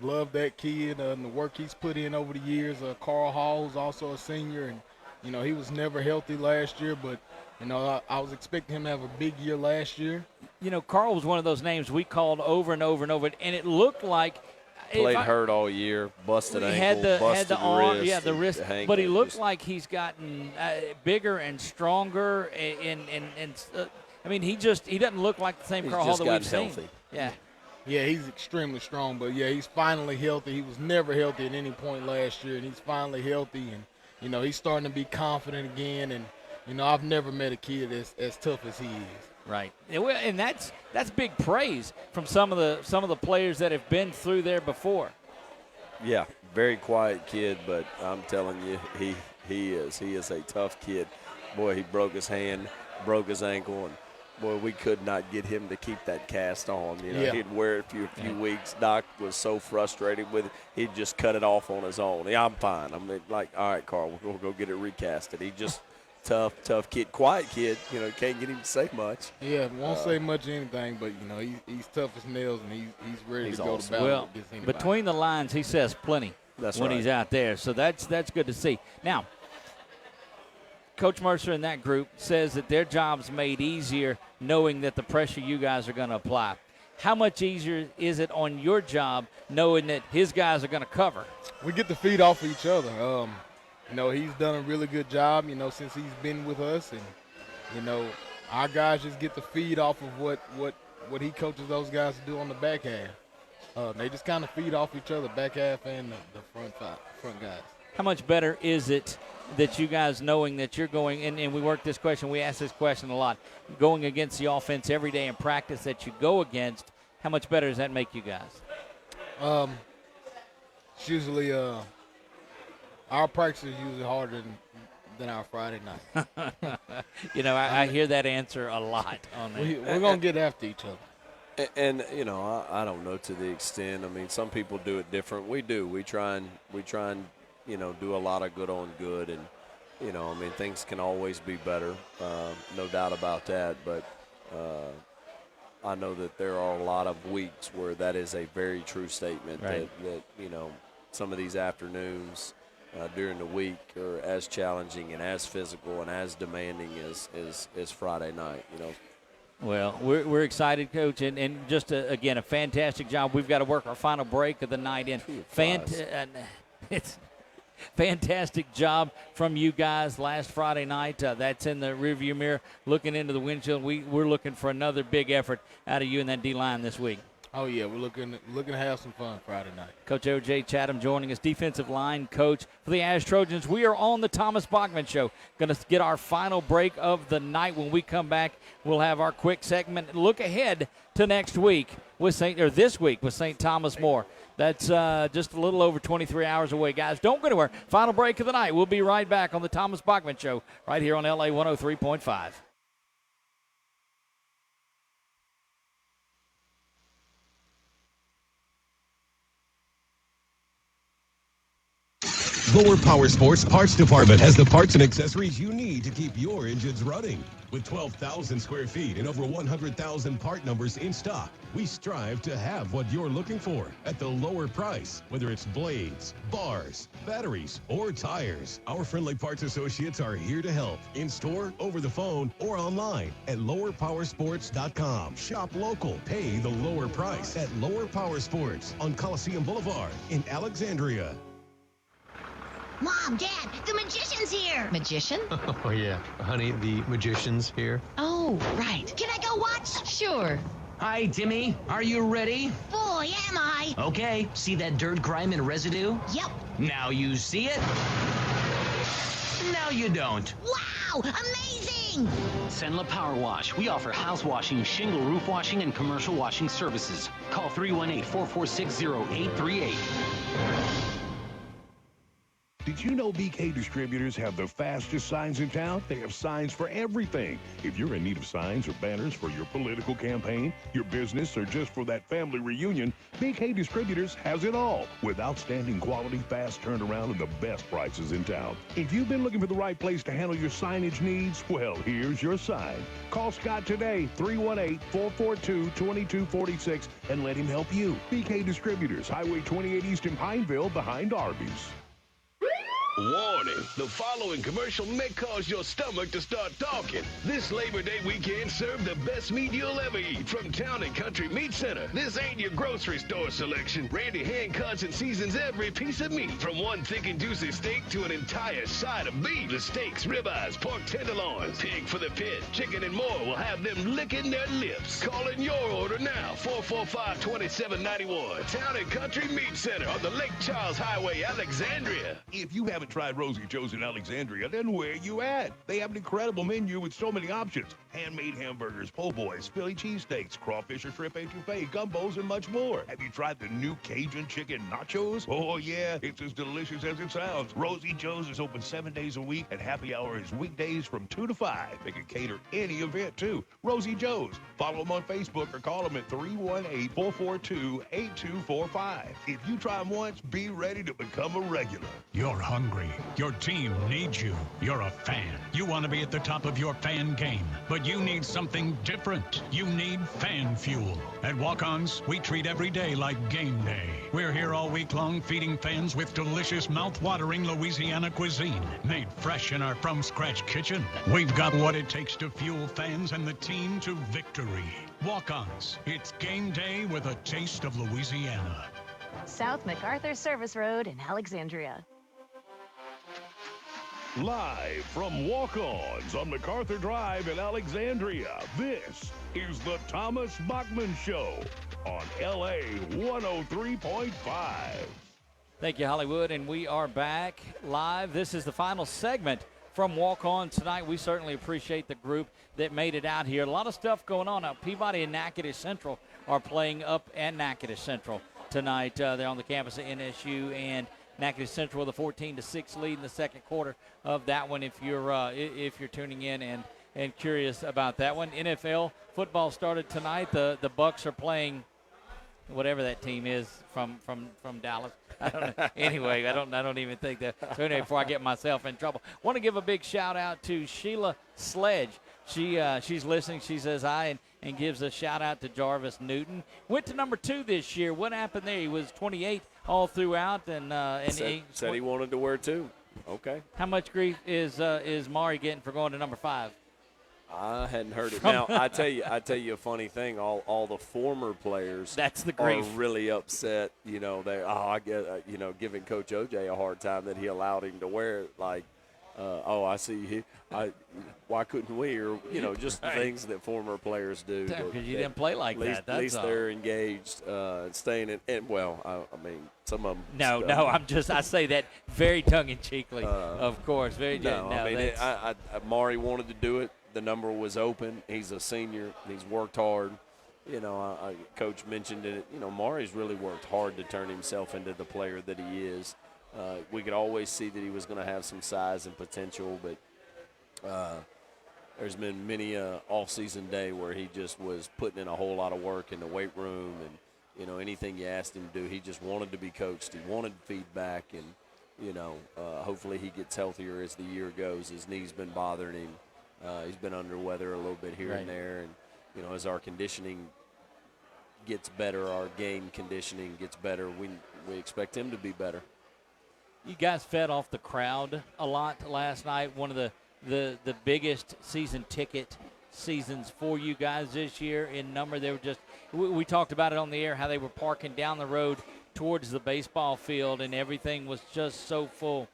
S18: Love that kid and the work he's put in over the years. Carl Hall, who's also a senior, and he was never healthy last year, but I was expecting him to have a big year last year.
S1: Carl was one of those names we called over and over and over, and it looked like
S2: played hurt all year, busted ankle, busted
S1: arm,
S2: wrist,
S1: the wrist, but he looked like he's gotten bigger and stronger, and he doesn't look like the same Carl Hall that we've seen.
S18: Yeah, he's extremely strong, but he's finally healthy. He was never healthy at any point last year, and he's finally healthy, and he's starting to be confident again. And I've never met a kid as tough as he is.
S1: Right, and that's big praise from some of the players that have been through there before.
S2: Yeah, very quiet kid, but I'm telling you, he is a tough kid. Boy, he broke his hand, broke his ankle, and boy, we could not get him to keep that cast on. He'd wear it for a few weeks. Doc was so frustrated with it, he'd just cut it off on his own. Yeah, I'm fine. I'm like, all right, Carl, we'll go get it recasted. He just tough kid, quiet kid. Can't get him to say much.
S18: Yeah, won't say much of anything, but he's tough as nails, and he's ready to go to battle.
S1: Well, between the lines, he says plenty when he's out there. So that's good to see. Now, Coach Mercer and that group says that their job's made easier knowing that the pressure you guys are going to apply. How much easier is it on your job knowing that his guys are going to cover?
S18: We get to feed off of each other. He's done a really good job, since he's been with us. And, our guys just get to feed off of what he coaches those guys to do on the back half. They just kind of feed off each other, back half and the front guys.
S1: How much better is it that you guys knowing that you're going, and we work this question, we ask this question a lot, going against the offense every day in practice that you go against, how much better does that make you guys?
S18: It's usually our practice is usually harder than our Friday night.
S1: I hear that answer a lot on that.
S18: We're going to get after each other.
S2: And I don't know to the extent. Some people do it different. We do. We try and do a lot of good on good, and things can always be better, no doubt about that. But I know that there are a lot of weeks where that is a very true statement.
S1: Right.
S2: That some of these afternoons during the week are as challenging and as physical and as demanding as Friday night.
S1: Well, we're excited, Coach, and just, again, a fantastic job. We've got to work our final break of the night in. It's fantastic job from you guys last Friday night. That's in the rearview mirror, looking into the windshield. We're looking for another big effort out of you in that D-line this week.
S18: Oh, yeah, we're looking to have some fun Friday night.
S1: Coach O.J. Chatham joining us, defensive line coach for the Ash Trojans. We are on the Thomas Bachman Show. Going to get our final break of the night. When we come back, we'll have our quick segment. Look ahead to next week this week with St. Thomas More. That's just a little over 23 hours away, guys. Don't go anywhere. Final break of the night. We'll be right back on the Thomas Bachman Show right here on LA 103.5.
S9: Lower Power Sports Parts Department has the parts and accessories you need to keep your engines running. With 12,000 square feet and over 100,000 part numbers in stock, we strive to have what you're looking for at the lower price. Whether it's blades, bars, batteries, or tires, our friendly parts associates are here to help. In store, over the phone, or online at lowerpowersports.com. Shop local. Pay the lower price at Lower Power Sports on Coliseum Boulevard in Alexandria.
S4: Mom, Dad, the magician's here. Magician?
S17: Oh, yeah. Honey, the magician's here.
S4: Oh, right. Can I go watch? Sure.
S5: Hi, Timmy. Are you ready?
S4: Boy, am I.
S5: Okay. See that dirt, grime, and residue?
S4: Yep.
S5: Now you see it. Now you don't.
S4: Wow, amazing.
S5: Senla Power Wash. We offer house washing, shingle roof washing, and commercial washing services. Call 318-446-0838.
S8: Did you know BK Distributors have the fastest signs in town? They have signs for everything. If you're in need of signs or banners for your political campaign, your business, or just for that family reunion, BK Distributors has it all with outstanding quality, fast turnaround, and the best prices in town. If you've been looking for the right place to handle your signage needs, well, here's your sign. Call Scott today, 318-442-2246, and let him help you. BK Distributors, Highway 28 East in Pineville, behind Arby's.
S19: Warning, the following commercial may cause your stomach to start talking. This Labor Day weekend, serve the best meat you'll ever eat from Town and Country Meat Center. This ain't your grocery store selection. Randy hand cuts and seasons every piece of meat, from one thick and juicy steak to an entire side of beef. The steaks, ribeyes, pork tenderloins, pig for the pit, chicken and more will have them licking their lips. Call in your order now, 445-2791. Town and Country Meat Center on the Lake Charles Highway, Alexandria.
S8: If you haven't tried Rosie Joe's in Alexandria, then where you at? They have an incredible menu with so many options. Handmade hamburgers, po' boys, Philly cheesesteaks, crawfish or shrimp etouffee, gumbos, and much more. Have you tried the new Cajun chicken nachos? Oh, yeah, it's as delicious as it sounds. Rosie Joe's is open 7 days a week, and happy hour is weekdays from 2 to 5. They can cater any event, too. Rosie Joe's. Follow them on Facebook or call them at 318-442-8245. If you try them once, be ready to become a regular.
S6: You're hungry. Your team needs you. You're a fan. You want to be at the top of your fan game, but you need something different. You need fan fuel. At Walk-Ons, we treat every day like game day. We're here all week long feeding fans with delicious, mouth-watering Louisiana cuisine, made fresh in our from-scratch kitchen. We've got what it takes to fuel fans and the team to victory. Walk-Ons. It's game day with a taste of Louisiana.
S7: South MacArthur Service Road in Alexandria.
S8: Live from Walk-Ons on MacArthur Drive in Alexandria, this is the Thomas Bachman Show on LA 103.5.
S1: Thank you, Hollywood, and we are back live. This is the final segment from Walk-On tonight. We certainly appreciate the group that made it out here. A lot of stuff going on. Now, Peabody and Natchitoches Central are playing up at Natchitoches Central tonight. They're on the campus at NSU, and Natchitoches Central with a 14-6 lead in the second quarter of that one. If you're tuning in and curious about that one, NFL football started tonight. The Bucks are playing whatever that team is from Dallas. I don't know. Anyway, I don't even think that. So anyway, before I get myself in trouble, want to give a big shout out to Sheila Sledge. She's listening. She says hi and gives a shout out to Jarvis Newton. Went to number 2 this year. What happened there? He was 28 all throughout, and
S2: said he wanted to wear 2. Okay.
S1: How much grief is Mari getting for going to number 5?
S2: I hadn't heard it. Now I tell you a funny thing. All the former players
S1: that's the grief.
S2: Are really upset. You know I get giving Coach OJ a hard time that he allowed him to wear it. Like, I see why couldn't we? Or just the things that former players do.
S1: Because you didn't play like that.
S2: At least they're engaged, staying in. And I mean, some of them.
S1: No. I say that very tongue-in-cheekly, of course. Very.
S2: Mari wanted to do it. The number was open. He's a senior. He's worked hard. Coach mentioned it. Mari's really worked hard to turn himself into the player that he is. We could always see that he was going to have some size and potential, but there's been many off-season day where he just was putting in a whole lot of work in the weight room, and anything you asked him to do, he just wanted to be coached. He wanted feedback, and hopefully he gets healthier as the year goes. His knee's been bothering him. He's been under weather a little bit here and there, and as our conditioning gets better, our game conditioning gets better, we expect him to be better.
S1: You guys fed off the crowd a lot last night. One of the biggest season ticket seasons for you guys this year in number. They were just we talked about it on the air, how they were parking down the road towards the baseball field, and everything was just so full.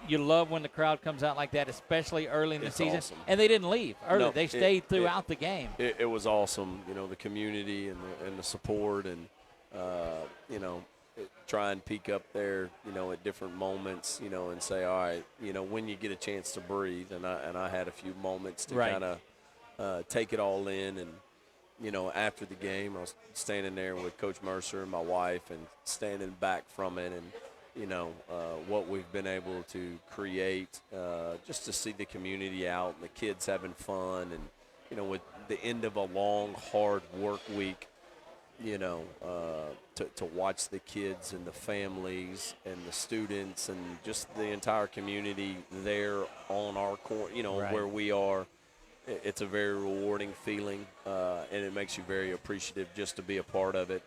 S1: You love when the crowd comes out like that, especially early in the season. Awesome. And they didn't leave early. No, they stayed throughout the game.
S2: It was awesome, the community and the support, and try and peek up there, at different moments, and say, all right, when you get a chance to breathe. And I had a few moments to kind of take it all in. And, after the game, I was standing there with Coach Mercer and my wife and standing back from it. And, what we've been able to create, just to see the community out and the kids having fun, and with the end of a long, hard work week, to watch the kids and the families and the students and just the entire community there on our court,
S1: Right.
S2: where we are. It's a very rewarding feeling, and it makes you very appreciative just to be a part of it,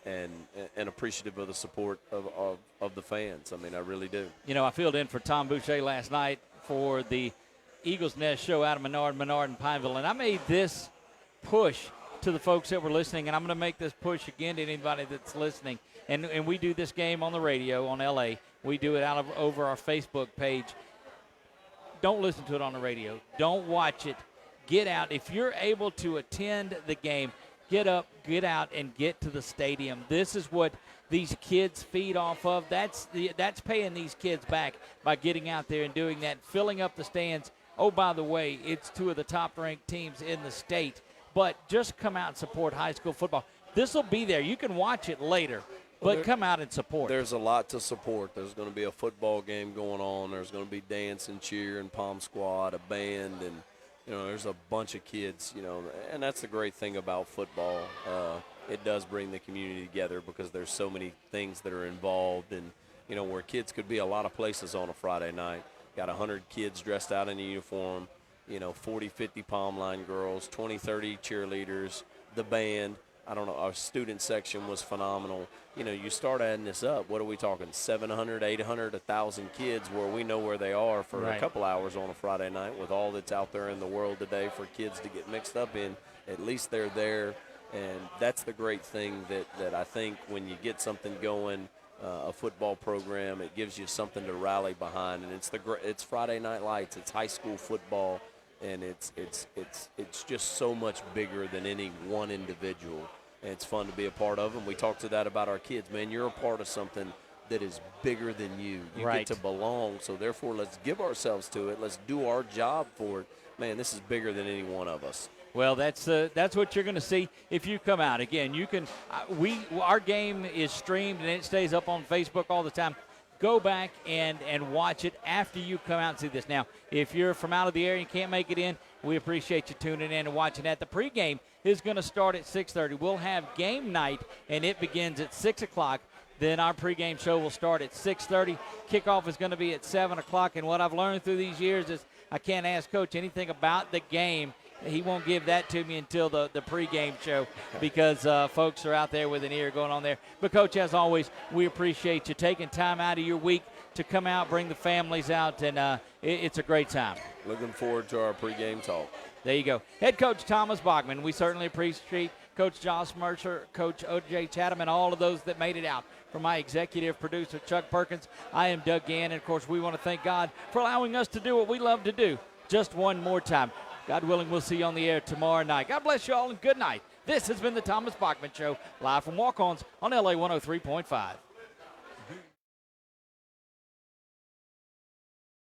S2: and appreciative of the support of the fans. I mean, I really do.
S1: I filled in for Tom Boucher last night for the Eagles Nest show out of Menard, and Pineville, and I made this push to the folks that were listening, and I'm going to make this push again to anybody that's listening. And we do this game on the radio on LA. We do it over our Facebook page. Don't listen to it on the radio. Don't watch it. Get out. If you're able to attend the game, get up, get out, and get to the stadium. This is what these kids feed off of. That's paying these kids back by getting out there and doing that, filling up the stands. Oh, by the way, it's two of the top-ranked teams in the state. But just come out and support high school football. This will be there. You can watch it later, but come out and support.
S2: There's a lot to support. There's going to be a football game going on. There's going to be dance and cheer and pom squad, a band, and there's a bunch of kids. And that's the great thing about football. It does bring the community together because there's so many things that are involved, and where kids could be a lot of places on a Friday night. Got 100 kids dressed out in a uniform. 40, 50 palm line girls, 20, 30 cheerleaders, the band. I don't know, our student section was phenomenal. You start adding this up, what are we talking, 700, 800, 1,000 kids where we know where they are for
S1: Right.
S2: a couple hours on a Friday night with all that's out there in the world today for kids to get mixed up in. At least they're there, and that's the great thing that I think when you get something going, a football program, it gives you something to rally behind, and it's Friday Night Lights, it's high school football. And it's just so much bigger than any one individual. And it's fun to be a part of. And we talk to that about our kids. Man, you're a part of something that is bigger than you. You
S1: Right.
S2: get to belong. So, therefore, let's give ourselves to it. Let's do our job for it. Man, this is bigger than any one of us.
S1: Well, that's what you're going to see if you come out. Again, you can our game is streamed, and it stays up on Facebook all the time. Go back and watch it after you come out and see this. Now, if you're from out of the area and can't make it in, we appreciate you tuning in and watching that. The pregame is going to start at 6:30. We'll have game night, and it begins at 6 o'clock. Then our pregame show will start at 6:30. Kickoff is going to be at 7 o'clock. And what I've learned through these years is I can't ask Coach anything about the game. He won't give that to me until the pregame show because folks are out there with an ear going on there. But, Coach, as always, we appreciate you taking time out of your week to come out, bring the families out, and it's a great time.
S2: Looking forward to our pregame talk.
S1: There you go. Head Coach Thomas Bachman. We certainly appreciate Coach Josh Mercer, Coach O.J. Chatham, and all of those that made it out. For my executive producer, Chuck Perkins, I am Doug Gann. And, of course, we want to thank God for allowing us to do what we love to do just one more time. God willing, we'll see you on the air tomorrow night. God bless you all and good night. This has been the Thomas Bachman Show, live from Walk-Ons on LA 103.5.